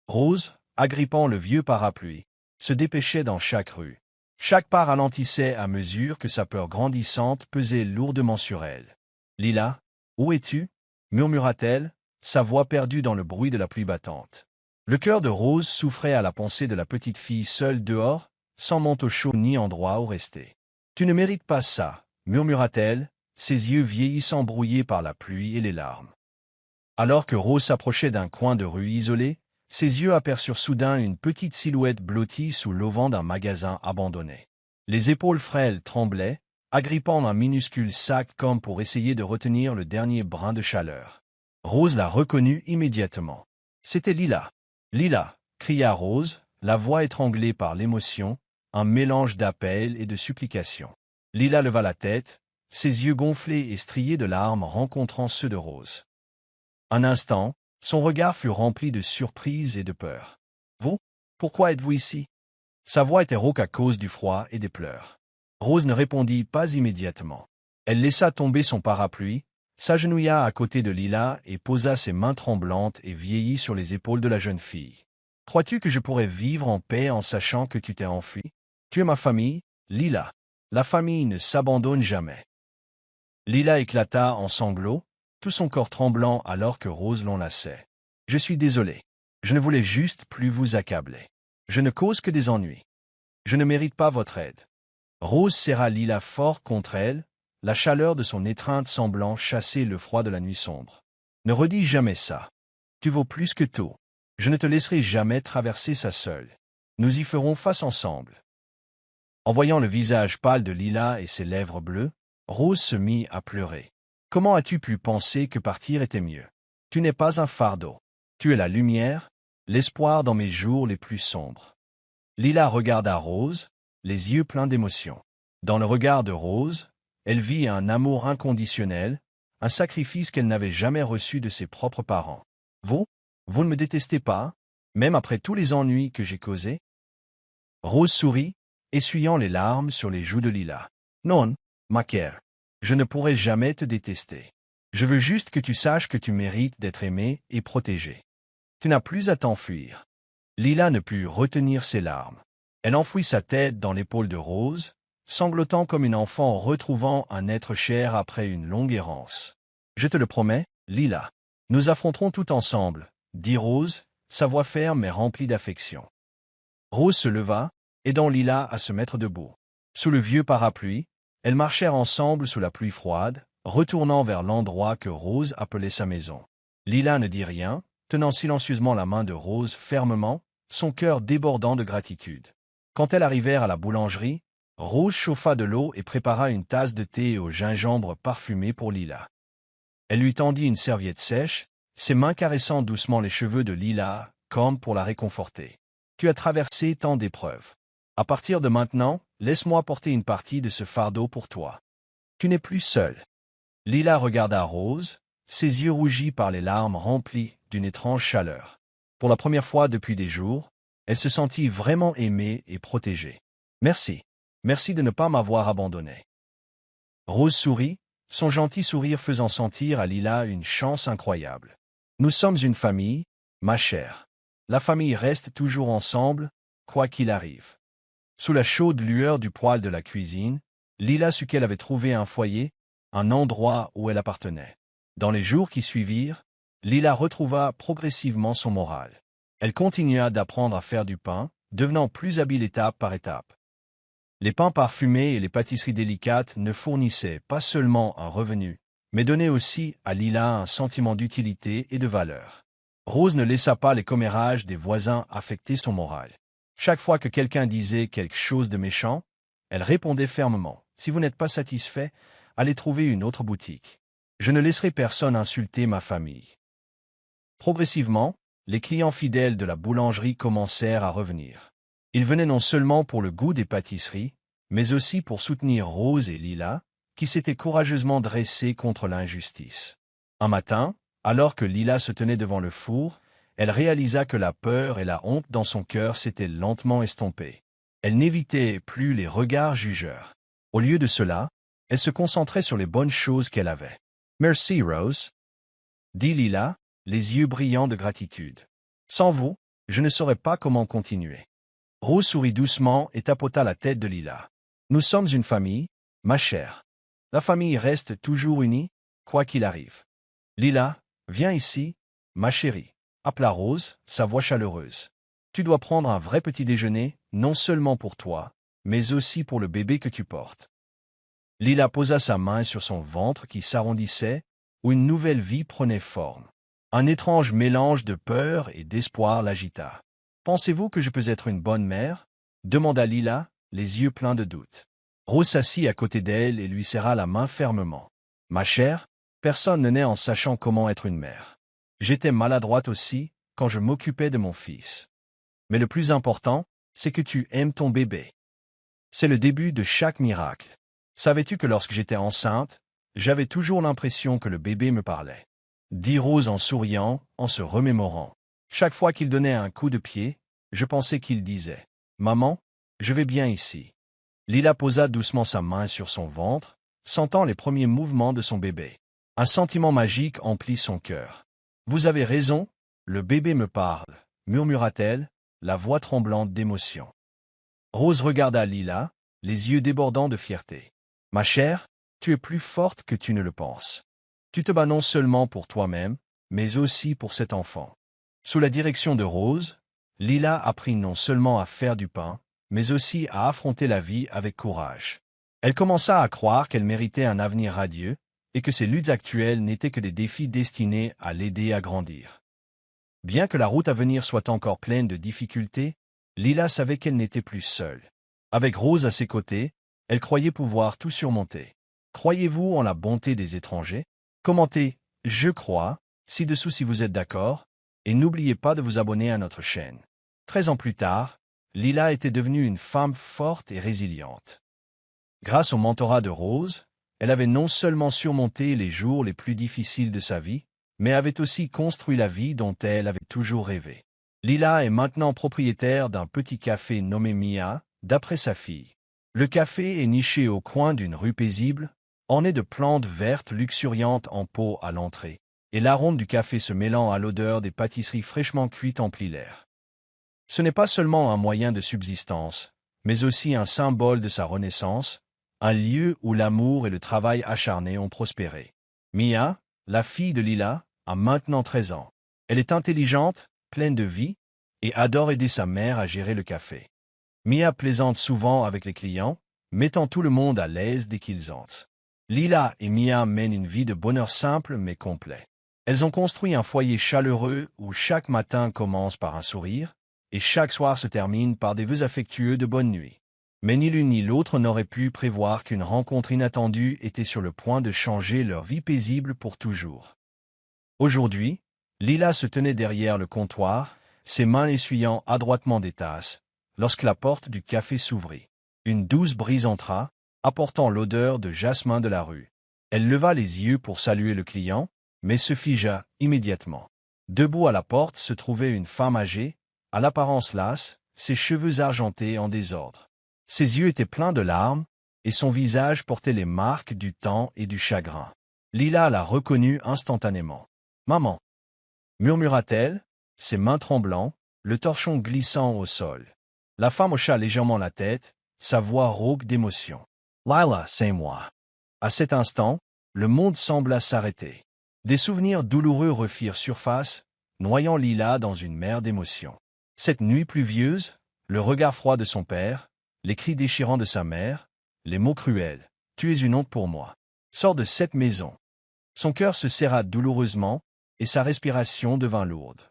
Rose, agrippant le vieux parapluie, se dépêchait dans chaque rue. Chaque pas ralentissait à mesure que sa peur grandissante pesait lourdement sur elle. « Lila, où es-tu » murmura-t-elle, sa voix perdue dans le bruit de la pluie battante. Le cœur de Rose souffrait à la pensée de la petite fille seule dehors, sans manteau chaud ni endroit où rester. « Tu ne mérites pas ça » murmura-t-elle, ses yeux vieillissant brouillés par la pluie et les larmes. Alors que Rose s'approchait d'un coin de rue isolé, ses yeux aperçurent soudain une petite silhouette blottie sous l'auvent d'un magasin abandonné. Les épaules frêles tremblaient, agrippant un minuscule sac comme pour essayer de retenir le dernier brin de chaleur. Rose la reconnut immédiatement. C'était Lila. « Lila » cria Rose, la voix étranglée par l'émotion, un mélange d'appel et de supplication. Lila leva la tête, ses yeux gonflés et striés de larmes rencontrant ceux de Rose. Un instant, son regard fut rempli de surprise et de peur. « Vous, pourquoi êtes-vous ici ?» Sa voix était rauque à cause du froid et des pleurs. Rose ne répondit pas immédiatement. Elle laissa tomber son parapluie, s'agenouilla à côté de Lila et posa ses mains tremblantes et vieillies sur les épaules de la jeune fille. « Crois-tu que je pourrais vivre en paix en sachant que tu t'es enfui? Tu es ma famille, Lila. La famille ne s'abandonne jamais. » Lila éclata en sanglots, tout son corps tremblant alors que Rose l'enlaçait. « Je suis désolé. Je ne voulais juste plus vous accabler. Je ne cause que des ennuis. Je ne mérite pas votre aide. » Rose serra Lila fort contre elle, la chaleur de son étreinte semblant chasser le froid de la nuit sombre. « Ne redis jamais ça. Tu vaux plus que tout. Je ne te laisserai jamais traverser ça seule. Nous y ferons face ensemble. » En voyant le visage pâle de Lila et ses lèvres bleues, Rose se mit à pleurer. « Comment as-tu pu penser que partir était mieux? Tu n'es pas un fardeau. Tu es la lumière, l'espoir dans mes jours les plus sombres. » Lila regarda Rose, les yeux pleins d'émotion. Dans le regard de Rose, elle vit un amour inconditionnel, un sacrifice qu'elle n'avait jamais reçu de ses propres parents. « Vous ne me détestez pas, même après tous les ennuis que j'ai causés ?» Rose sourit, essuyant les larmes sur les joues de Lila. « Non, ma chère. Je ne pourrai jamais te détester. Je veux juste que tu saches que tu mérites d'être aimé et protégé. Tu n'as plus à t'enfuir. » Lila ne put retenir ses larmes. Elle enfouit sa tête dans l'épaule de Rose, sanglotant comme une enfant retrouvant un être cher après une longue errance. « Je te le promets, Lila. Nous affronterons tout ensemble, » dit Rose, sa voix ferme mais remplie d'affection. Rose se leva, aidant Lila à se mettre debout. Sous le vieux parapluie, elles marchèrent ensemble sous la pluie froide, retournant vers l'endroit que Rose appelait sa maison. Lila ne dit rien, tenant silencieusement la main de Rose fermement, son cœur débordant de gratitude. Quand elles arrivèrent à la boulangerie, Rose chauffa de l'eau et prépara une tasse de thé au gingembre parfumé pour Lila. Elle lui tendit une serviette sèche, ses mains caressant doucement les cheveux de Lila, comme pour la réconforter. « Tu as traversé tant d'épreuves. À partir de maintenant, laisse-moi porter une partie de ce fardeau pour toi. Tu n'es plus seule. » Lila regarda Rose, ses yeux rougis par les larmes remplis d'une étrange chaleur. Pour la première fois depuis des jours, elle se sentit vraiment aimée et protégée. « Merci. Merci de ne pas m'avoir abandonnée. » Rose sourit, son gentil sourire faisant sentir à Lila une chance incroyable. « Nous sommes une famille, ma chère. La famille reste toujours ensemble, quoi qu'il arrive. » Sous la chaude lueur du poêle de la cuisine, Lila sut qu'elle avait trouvé un foyer, un endroit où elle appartenait. Dans les jours qui suivirent, Lila retrouva progressivement son moral. Elle continua d'apprendre à faire du pain, devenant plus habile étape par étape. Les pains parfumés et les pâtisseries délicates ne fournissaient pas seulement un revenu, mais donnaient aussi à Lila un sentiment d'utilité et de valeur. Rose ne laissa pas les commérages des voisins affecter son moral. Chaque fois que quelqu'un disait quelque chose de méchant, elle répondait fermement « Si vous n'êtes pas satisfait, allez trouver une autre boutique. Je ne laisserai personne insulter ma famille. » Progressivement, les clients fidèles de la boulangerie commencèrent à revenir. Ils venaient non seulement pour le goût des pâtisseries, mais aussi pour soutenir Rose et Lila, qui s'étaient courageusement dressées contre l'injustice. Un matin, alors que Lila se tenait devant le four, elle réalisa que la peur et la honte dans son cœur s'étaient lentement estompées. Elle n'évitait plus les regards jugeurs. Au lieu de cela, elle se concentrait sur les bonnes choses qu'elle avait. « Merci, Rose », dit Lila, les yeux brillants de gratitude. « Sans vous, je ne saurais pas comment continuer. » Rose sourit doucement et tapota la tête de Lila. « Nous sommes une famille, ma chère. La famille reste toujours unie, quoi qu'il arrive. Lila, viens ici, ma chérie. » appela Rose, sa voix chaleureuse. « Tu dois prendre un vrai petit déjeuner, non seulement pour toi, mais aussi pour le bébé que tu portes. » Lila posa sa main sur son ventre qui s'arrondissait, où une nouvelle vie prenait forme. Un étrange mélange de peur et d'espoir l'agita. « Pensez-vous que je peux être une bonne mère ?» demanda Lila, les yeux pleins de doute. Rose s'assit à côté d'elle et lui serra la main fermement. « Ma chère, personne ne naît en sachant comment être une mère. J'étais maladroite aussi quand je m'occupais de mon fils. Mais le plus important, c'est que tu aimes ton bébé. C'est le début de chaque miracle. Savais-tu que lorsque j'étais enceinte, j'avais toujours l'impression que le bébé me parlait ?» dit Rose en souriant, en se remémorant. Chaque fois qu'il donnait un coup de pied, je pensais qu'il disait « Maman, je vais bien ici. » Lila posa doucement sa main sur son ventre, sentant les premiers mouvements de son bébé. Un sentiment magique emplit son cœur. « Vous avez raison, le bébé me parle », murmura-t-elle, la voix tremblante d'émotion. Rose regarda Lila, les yeux débordants de fierté. « Ma chère, tu es plus forte que tu ne le penses. Tu te bats non seulement pour toi-même, mais aussi pour cet enfant. » Sous la direction de Rose, Lila apprit non seulement à faire du pain, mais aussi à affronter la vie avec courage. Elle commença à croire qu'elle méritait un avenir radieux, et que ses luttes actuelles n'étaient que des défis destinés à l'aider à grandir. Bien que la route à venir soit encore pleine de difficultés, Lila savait qu'elle n'était plus seule. Avec Rose à ses côtés, elle croyait pouvoir tout surmonter. Croyez-vous en la bonté des étrangers? Commentez « Je crois » ci-dessous si vous êtes d'accord, et n'oubliez pas de vous abonner à notre chaîne. 13 ans plus tard, Lila était devenue une femme forte et résiliente. Grâce au mentorat de Rose, elle avait non seulement surmonté les jours les plus difficiles de sa vie, mais avait aussi construit la vie dont elle avait toujours rêvé. Lila est maintenant propriétaire d'un petit café nommé Mia, d'après sa fille. Le café est niché au coin d'une rue paisible, orné de plantes vertes luxuriantes en pot à l'entrée, et l'arôme du café se mêlant à l'odeur des pâtisseries fraîchement cuites emplit l'air. Ce n'est pas seulement un moyen de subsistance, mais aussi un symbole de sa renaissance, un lieu où l'amour et le travail acharné ont prospéré. Mia, la fille de Lila, a maintenant 13 ans. Elle est intelligente, pleine de vie, et adore aider sa mère à gérer le café. Mia plaisante souvent avec les clients, mettant tout le monde à l'aise dès qu'ils entrent. Lila et Mia mènent une vie de bonheur simple mais complet. Elles ont construit un foyer chaleureux où chaque matin commence par un sourire, et chaque soir se termine par des vœux affectueux de bonne nuit. Mais ni l'une ni l'autre n'auraient pu prévoir qu'une rencontre inattendue était sur le point de changer leur vie paisible pour toujours. Aujourd'hui, Lila se tenait derrière le comptoir, ses mains essuyant adroitement des tasses, lorsque la porte du café s'ouvrit. Une douce brise entra, apportant l'odeur de jasmin de la rue. Elle leva les yeux pour saluer le client, mais se figea immédiatement. Debout à la porte se trouvait une femme âgée, à l'apparence lasse, ses cheveux argentés en désordre. Ses yeux étaient pleins de larmes, et son visage portait les marques du temps et du chagrin. Lila la reconnut instantanément. « Maman !» murmura-t-elle, ses mains tremblant, le torchon glissant au sol. La femme hocha légèrement la tête, sa voix rauque d'émotion. « Lila, c'est moi. » À cet instant, le monde sembla s'arrêter. Des souvenirs douloureux refirent surface, noyant Lila dans une mer d'émotions. Cette nuit pluvieuse, le regard froid de son père, les cris déchirants de sa mère, les mots cruels. « Tu es une honte pour moi. Sors de cette maison. » Son cœur se serra douloureusement, et sa respiration devint lourde.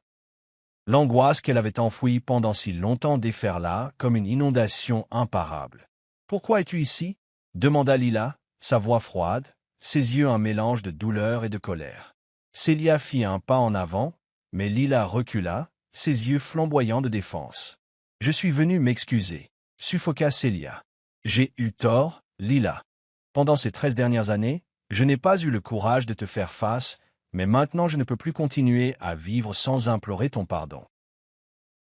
L'angoisse qu'elle avait enfouie pendant si longtemps déferla comme une inondation imparable. « Pourquoi es-tu ici ?» demanda Lila, sa voix froide, ses yeux un mélange de douleur et de colère. Célia fit un pas en avant, mais Lila recula, ses yeux flamboyants de défense. « Je suis venu m'excuser, » suffoqua Célia. « J'ai eu tort, Lila. Pendant ces 13 dernières années, je n'ai pas eu le courage de te faire face, mais maintenant je ne peux plus continuer à vivre sans implorer ton pardon. »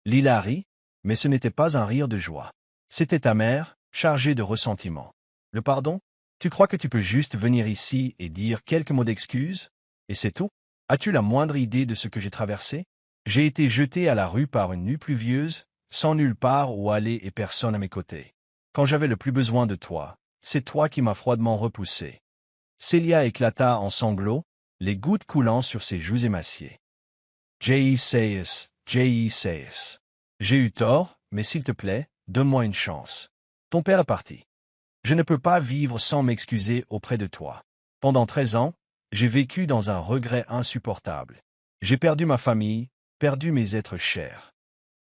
Lila rit, mais ce n'était pas un rire de joie. C'était amer, chargé de ressentiment. « Le pardon? Tu crois que tu peux juste venir ici et dire quelques mots d'excuse? Et c'est tout? As-tu la moindre idée de ce que j'ai traversé? J'ai été jeté à la rue par une nuit pluvieuse, sans nulle part où aller et personne à mes côtés. Quand j'avais le plus besoin de toi, c'est toi qui m'as froidement repoussé. » Célia éclata en sanglots, les gouttes coulant sur ses joues émaciées. « J.E.C.S. J.E.C.S. J'ai eu tort, mais s'il te plaît, donne-moi une chance. Ton père est parti. Je ne peux pas vivre sans m'excuser auprès de toi. Pendant 13 ans, j'ai vécu dans un regret insupportable. J'ai perdu ma famille, perdu mes êtres chers. »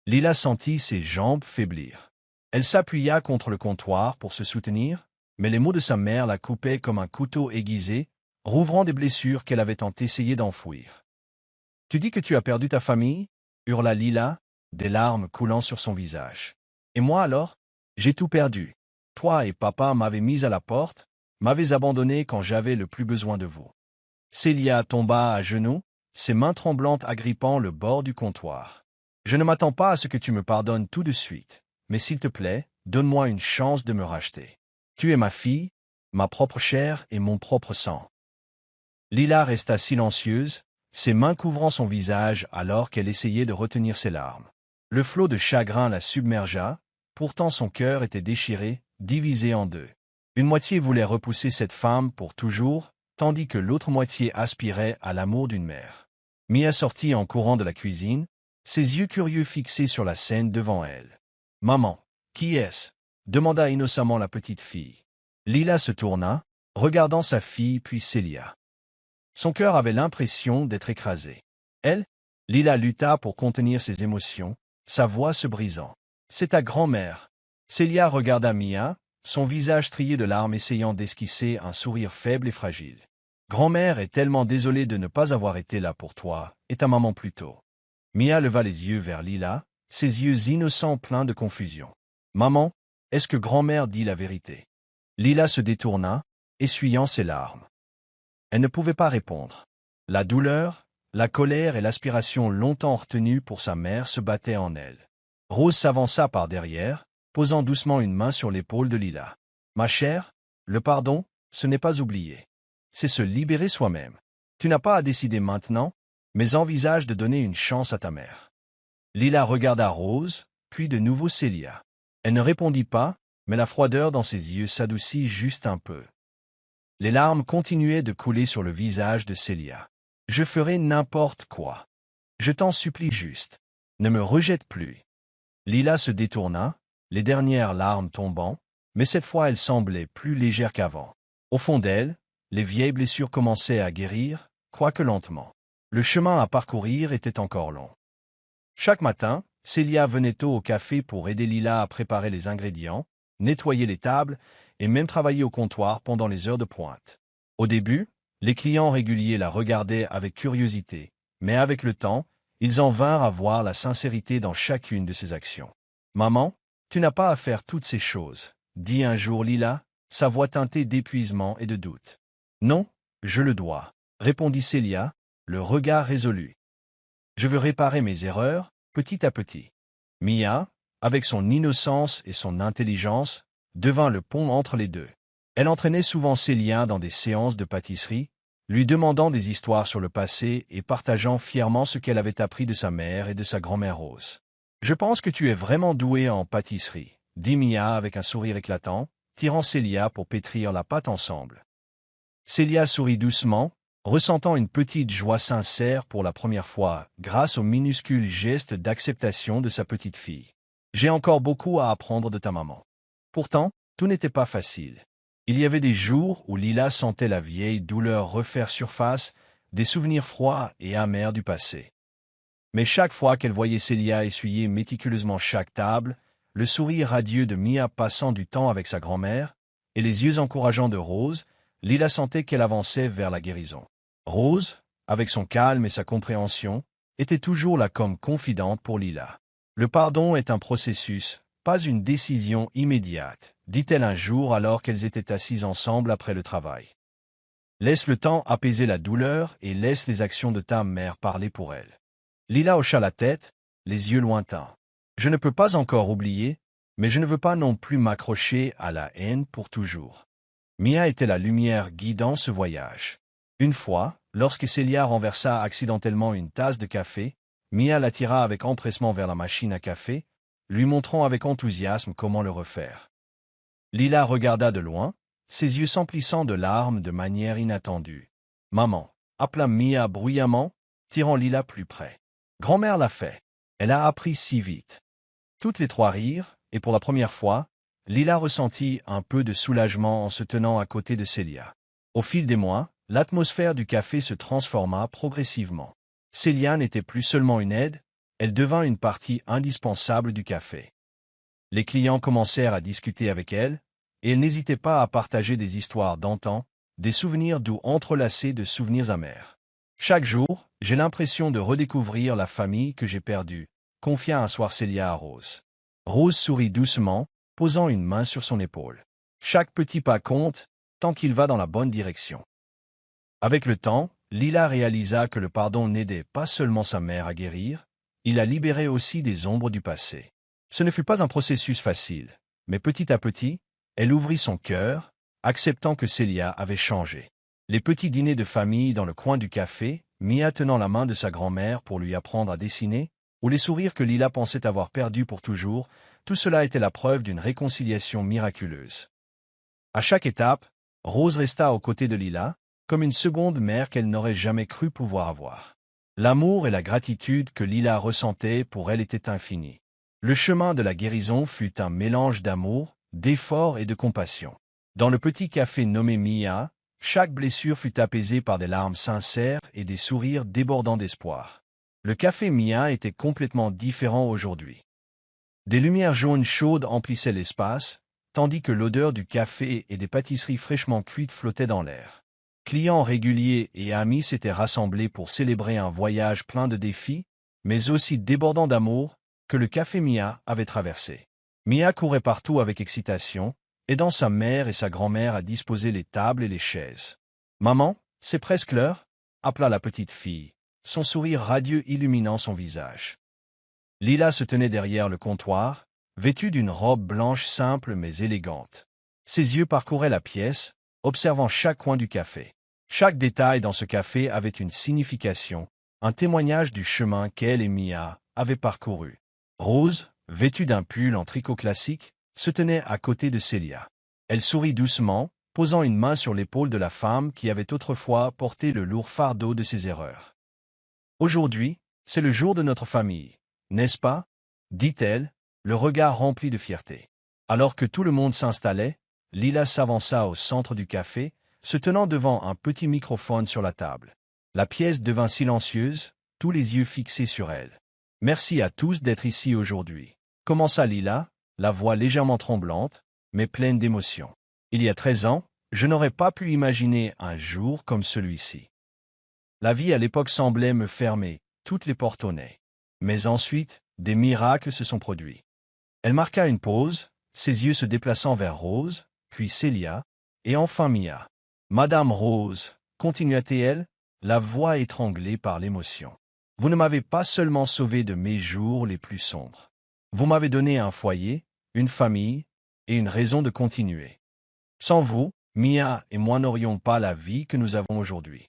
Lila sentit ses jambes faiblir. Elle s'appuya contre le comptoir pour se soutenir, mais les mots de sa mère la coupaient comme un couteau aiguisé, rouvrant des blessures qu'elle avait tant essayé d'enfouir. « Tu dis que tu as perdu ta famille ?» hurla Lila, des larmes coulant sur son visage. « Et moi alors? J'ai tout perdu. Toi et papa m'avez mise à la porte, m'avez abandonné quand j'avais le plus besoin de vous. » Célia tomba à genoux, ses mains tremblantes agrippant le bord du comptoir. « Je ne m'attends pas à ce que tu me pardonnes tout de suite, mais s'il te plaît, donne-moi une chance de me racheter. Tu es ma fille, ma propre chair et mon propre sang. » Lila resta silencieuse, ses mains couvrant son visage alors qu'elle essayait de retenir ses larmes. Le flot de chagrin la submergea, pourtant son cœur était déchiré, divisé en deux. Une moitié voulait repousser cette femme pour toujours, tandis que l'autre moitié aspirait à l'amour d'une mère. Mia sortit en courant de la cuisine, ses yeux curieux fixés sur la scène devant elle. « Maman, qui est-ce » demanda innocemment la petite fille. Lila se tourna, regardant sa fille puis Célia. Son cœur avait l'impression d'être écrasé. Elle, Lila lutta pour contenir ses émotions, sa voix se brisant. « C'est ta grand-mère. » Célia regarda Mia, son visage strié de larmes essayant d'esquisser un sourire faible et fragile. « Grand-mère est tellement désolée de ne pas avoir été là pour toi, et ta maman plus tôt. » Mia leva les yeux vers Lila, ses yeux innocents pleins de confusion. « Maman, est-ce que grand-mère dit la vérité ?» Lila se détourna, essuyant ses larmes. Elle ne pouvait pas répondre. La douleur, la colère et l'aspiration longtemps retenues pour sa mère se battaient en elle. Rose s'avança par derrière, posant doucement une main sur l'épaule de Lila. « Ma chère, le pardon, ce n'est pas oublier. C'est se libérer soi-même. Tu n'as pas à décider maintenant, mais envisage de donner une chance à ta mère. » Lila regarda Rose, puis de nouveau Célia. Elle ne répondit pas, mais la froideur dans ses yeux s'adoucit juste un peu. Les larmes continuaient de couler sur le visage de Célia. « Je ferai n'importe quoi. Je t'en supplie juste. Ne me rejette plus. » Lila se détourna, les dernières larmes tombant, mais cette fois elle semblait plus légère qu'avant. Au fond d'elle, les vieilles blessures commençaient à guérir, quoique lentement. Le chemin à parcourir était encore long. Chaque matin, Célia venait tôt au café pour aider Lila à préparer les ingrédients, nettoyer les tables et même travailler au comptoir pendant les heures de pointe. Au début, les clients réguliers la regardaient avec curiosité, mais avec le temps, ils en vinrent à voir la sincérité dans chacune de ses actions. « Maman, tu n'as pas à faire toutes ces choses, » dit un jour Lila, sa voix teintée d'épuisement et de doute. « Non, je le dois, » répondit Célia, le regard résolu. « Je veux réparer mes erreurs, petit à petit. » Mia, avec son innocence et son intelligence, devint le pont entre les deux. Elle entraînait souvent Célia dans des séances de pâtisserie, lui demandant des histoires sur le passé et partageant fièrement ce qu'elle avait appris de sa mère et de sa grand-mère Rose. « Je pense que tu es vraiment douée en pâtisserie, » dit Mia avec un sourire éclatant, tirant Célia pour pétrir la pâte ensemble. Célia sourit doucement, ressentant une petite joie sincère pour la première fois, grâce au minuscule geste d'acceptation de sa petite fille. J'ai encore beaucoup à apprendre de ta maman. Pourtant, tout n'était pas facile. Il y avait des jours où Lila sentait la vieille douleur refaire surface, des souvenirs froids et amers du passé. Mais chaque fois qu'elle voyait Célia essuyer méticuleusement chaque table, le sourire radieux de Mia passant du temps avec sa grand-mère, et les yeux encourageants de Rose, Lila sentait qu'elle avançait vers la guérison. Rose, avec son calme et sa compréhension, était toujours là comme confidente pour Lila. Le pardon est un processus, pas une décision immédiate, dit-elle un jour alors qu'elles étaient assises ensemble après le travail. Laisse le temps apaiser la douleur et laisse les actions de ta mère parler pour elle. Lila hocha la tête, les yeux lointains. Je ne peux pas encore oublier, mais je ne veux pas non plus m'accrocher à la haine pour toujours. Mia était la lumière guidant ce voyage. Une fois, lorsque Célia renversa accidentellement une tasse de café, Mia l'attira avec empressement vers la machine à café, lui montrant avec enthousiasme comment le refaire. Lila regarda de loin, ses yeux s'emplissant de larmes de manière inattendue. « Maman » appela Mia bruyamment, tirant Lila plus près. « Grand-mère l'a fait. Elle a appris si vite. » Toutes les trois rirent, et pour la première fois, Lila ressentit un peu de soulagement en se tenant à côté de Célia. Au fil des mois, l'atmosphère du café se transforma progressivement. Célia n'était plus seulement une aide, elle devint une partie indispensable du café. Les clients commencèrent à discuter avec elle, et elle n'hésitait pas à partager des histoires d'antan, des souvenirs doux entrelacés de souvenirs amers. Chaque jour, j'ai l'impression de redécouvrir la famille que j'ai perdue, confia un soir Célia à Rose. Rose sourit doucement, posant une main sur son épaule. Chaque petit pas compte, tant qu'il va dans la bonne direction. Avec le temps, Lila réalisa que le pardon n'aidait pas seulement sa mère à guérir, il la libérait aussi des ombres du passé. Ce ne fut pas un processus facile, mais petit à petit, elle ouvrit son cœur, acceptant que Célia avait changé. Les petits dîners de famille dans le coin du café, Mia tenant la main de sa grand-mère pour lui apprendre à dessiner, ou les sourires que Lila pensait avoir perdus pour toujours, tout cela était la preuve d'une réconciliation miraculeuse. À chaque étape, Rose resta aux côtés de Lila, comme une seconde mère qu'elle n'aurait jamais cru pouvoir avoir. L'amour et la gratitude que Lila ressentait pour elle étaient infinis. Le chemin de la guérison fut un mélange d'amour, d'effort et de compassion. Dans le petit café nommé Mia, chaque blessure fut apaisée par des larmes sincères et des sourires débordants d'espoir. Le café Mia était complètement différent aujourd'hui. Des lumières jaunes chaudes emplissaient l'espace, tandis que l'odeur du café et des pâtisseries fraîchement cuites flottait dans l'air. Clients réguliers et amis s'étaient rassemblés pour célébrer un voyage plein de défis, mais aussi débordant d'amour, que le café Mia avait traversé. Mia courait partout avec excitation, aidant sa mère et sa grand-mère à disposer les tables et les chaises. « Maman, c'est presque l'heure » appela la petite fille, son sourire radieux illuminant son visage. Lila se tenait derrière le comptoir, vêtue d'une robe blanche simple mais élégante. Ses yeux parcouraient la pièce, observant chaque coin du café. Chaque détail dans ce café avait une signification, un témoignage du chemin qu'elle et Mia avaient parcouru. Rose, vêtue d'un pull en tricot classique, se tenait à côté de Célia. Elle sourit doucement, posant une main sur l'épaule de la femme qui avait autrefois porté le lourd fardeau de ses erreurs. « Aujourd'hui, c'est le jour de notre famille, n'est-ce pas ?» dit-elle, le regard rempli de fierté. Alors que tout le monde s'installait, Lila s'avança au centre du café, se tenant devant un petit microphone sur la table. La pièce devint silencieuse, tous les yeux fixés sur elle. « Merci à tous d'être ici aujourd'hui » commença Lila, la voix légèrement tremblante, mais pleine d'émotion. Il y a 13 ans, je n'aurais pas pu imaginer un jour comme celui-ci. La vie à l'époque semblait me fermer toutes les portes au nez. Mais ensuite, des miracles se sont produits. Elle marqua une pause, ses yeux se déplaçant vers Rose, puis Célia, et enfin Mia. « Madame Rose » continua-t-elle, la voix étranglée par l'émotion. « Vous ne m'avez pas seulement sauvé de mes jours les plus sombres. Vous m'avez donné un foyer, une famille, et une raison de continuer. Sans vous, Mia et moi n'aurions pas la vie que nous avons aujourd'hui.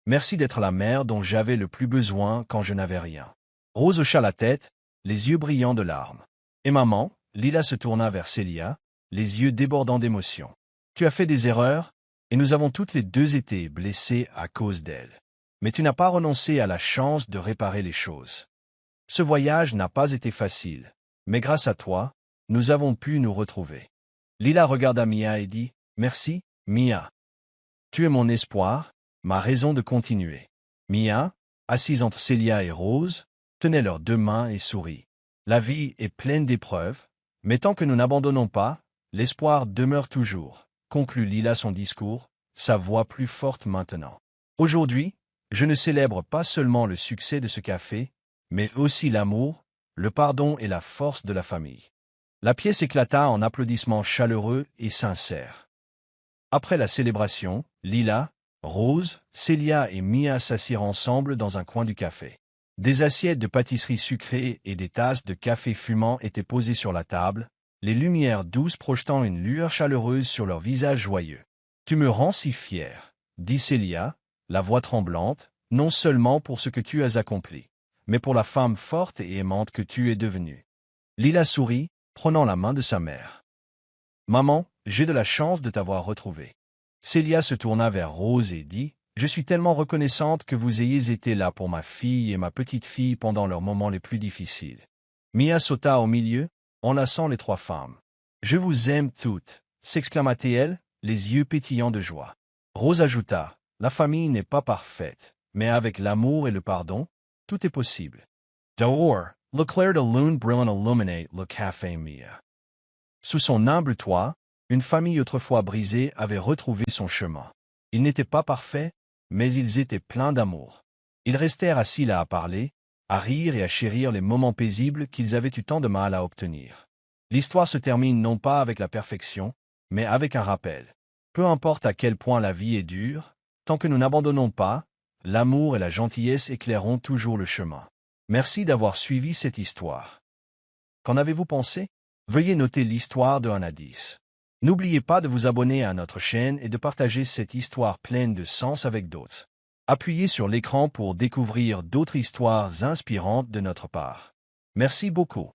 Merci d'être la mère dont j'avais le plus besoin quand je n'avais rien. » Rose hocha la tête, les yeux brillants de larmes. « Et maman » Lila se tourna vers Célia, les yeux débordants d'émotion. « Tu as fait des erreurs, et nous avons toutes les deux été blessés à cause d'elle. Mais tu n'as pas renoncé à la chance de réparer les choses. Ce voyage n'a pas été facile, mais grâce à toi, nous avons pu nous retrouver. Lila regarda Mia et dit, « Merci, Mia. Tu es mon espoir, ma raison de continuer. » Mia, assise entre Célia et Rose, tenait leurs deux mains et sourit. La vie est pleine d'épreuves, mais tant que nous n'abandonnons pas, l'espoir demeure toujours, conclut Lila son discours, sa voix plus forte maintenant. Aujourd'hui, je ne célèbre pas seulement le succès de ce café, mais aussi l'amour, le pardon et la force de la famille. La pièce éclata en applaudissements chaleureux et sincères. Après la célébration, Lila, Rose, Célia et Mia s'assirent ensemble dans un coin du café. Des assiettes de pâtisserie sucrée et des tasses de café fumant étaient posées sur la table, les lumières douces projetant une lueur chaleureuse sur leurs visages joyeux. « Tu me rends si fier, » dit Célia, la voix tremblante, non seulement pour ce que tu as accompli, mais pour la femme forte et aimante que tu es devenue. Lila sourit, prenant la main de sa mère. « Maman, j'ai de la chance de t'avoir retrouvée. » Célia se tourna vers Rose et dit, « Je suis tellement reconnaissante que vous ayez été là pour ma fille et ma petite-fille pendant leurs moments les plus difficiles. » Mia sauta au milieu, enlaçant les trois femmes. « Je vous aime toutes » s'exclama-t-elle, les yeux pétillants de joie. Rose ajouta, « La famille n'est pas parfaite, mais avec l'amour et le pardon, tout est possible. » Dehors, le clair de lune brillant illuminait le café Mia. Sous son humble toit, une famille autrefois brisée avait retrouvé son chemin. Ils n'étaient pas parfaits, mais ils étaient pleins d'amour. Ils restèrent assis là à parler, à rire et à chérir les moments paisibles qu'ils avaient eu tant de mal à obtenir. L'histoire se termine non pas avec la perfection, mais avec un rappel. Peu importe à quel point la vie est dure, tant que nous n'abandonnons pas, l'amour et la gentillesse éclaireront toujours le chemin. Merci d'avoir suivi cette histoire. Qu'en avez-vous pensé? Veuillez noter l'histoire de 1 à 10. N'oubliez pas de vous abonner à notre chaîne et de partager cette histoire pleine de sens avec d'autres. Appuyez sur l'écran pour découvrir d'autres histoires inspirantes de notre part. Merci beaucoup.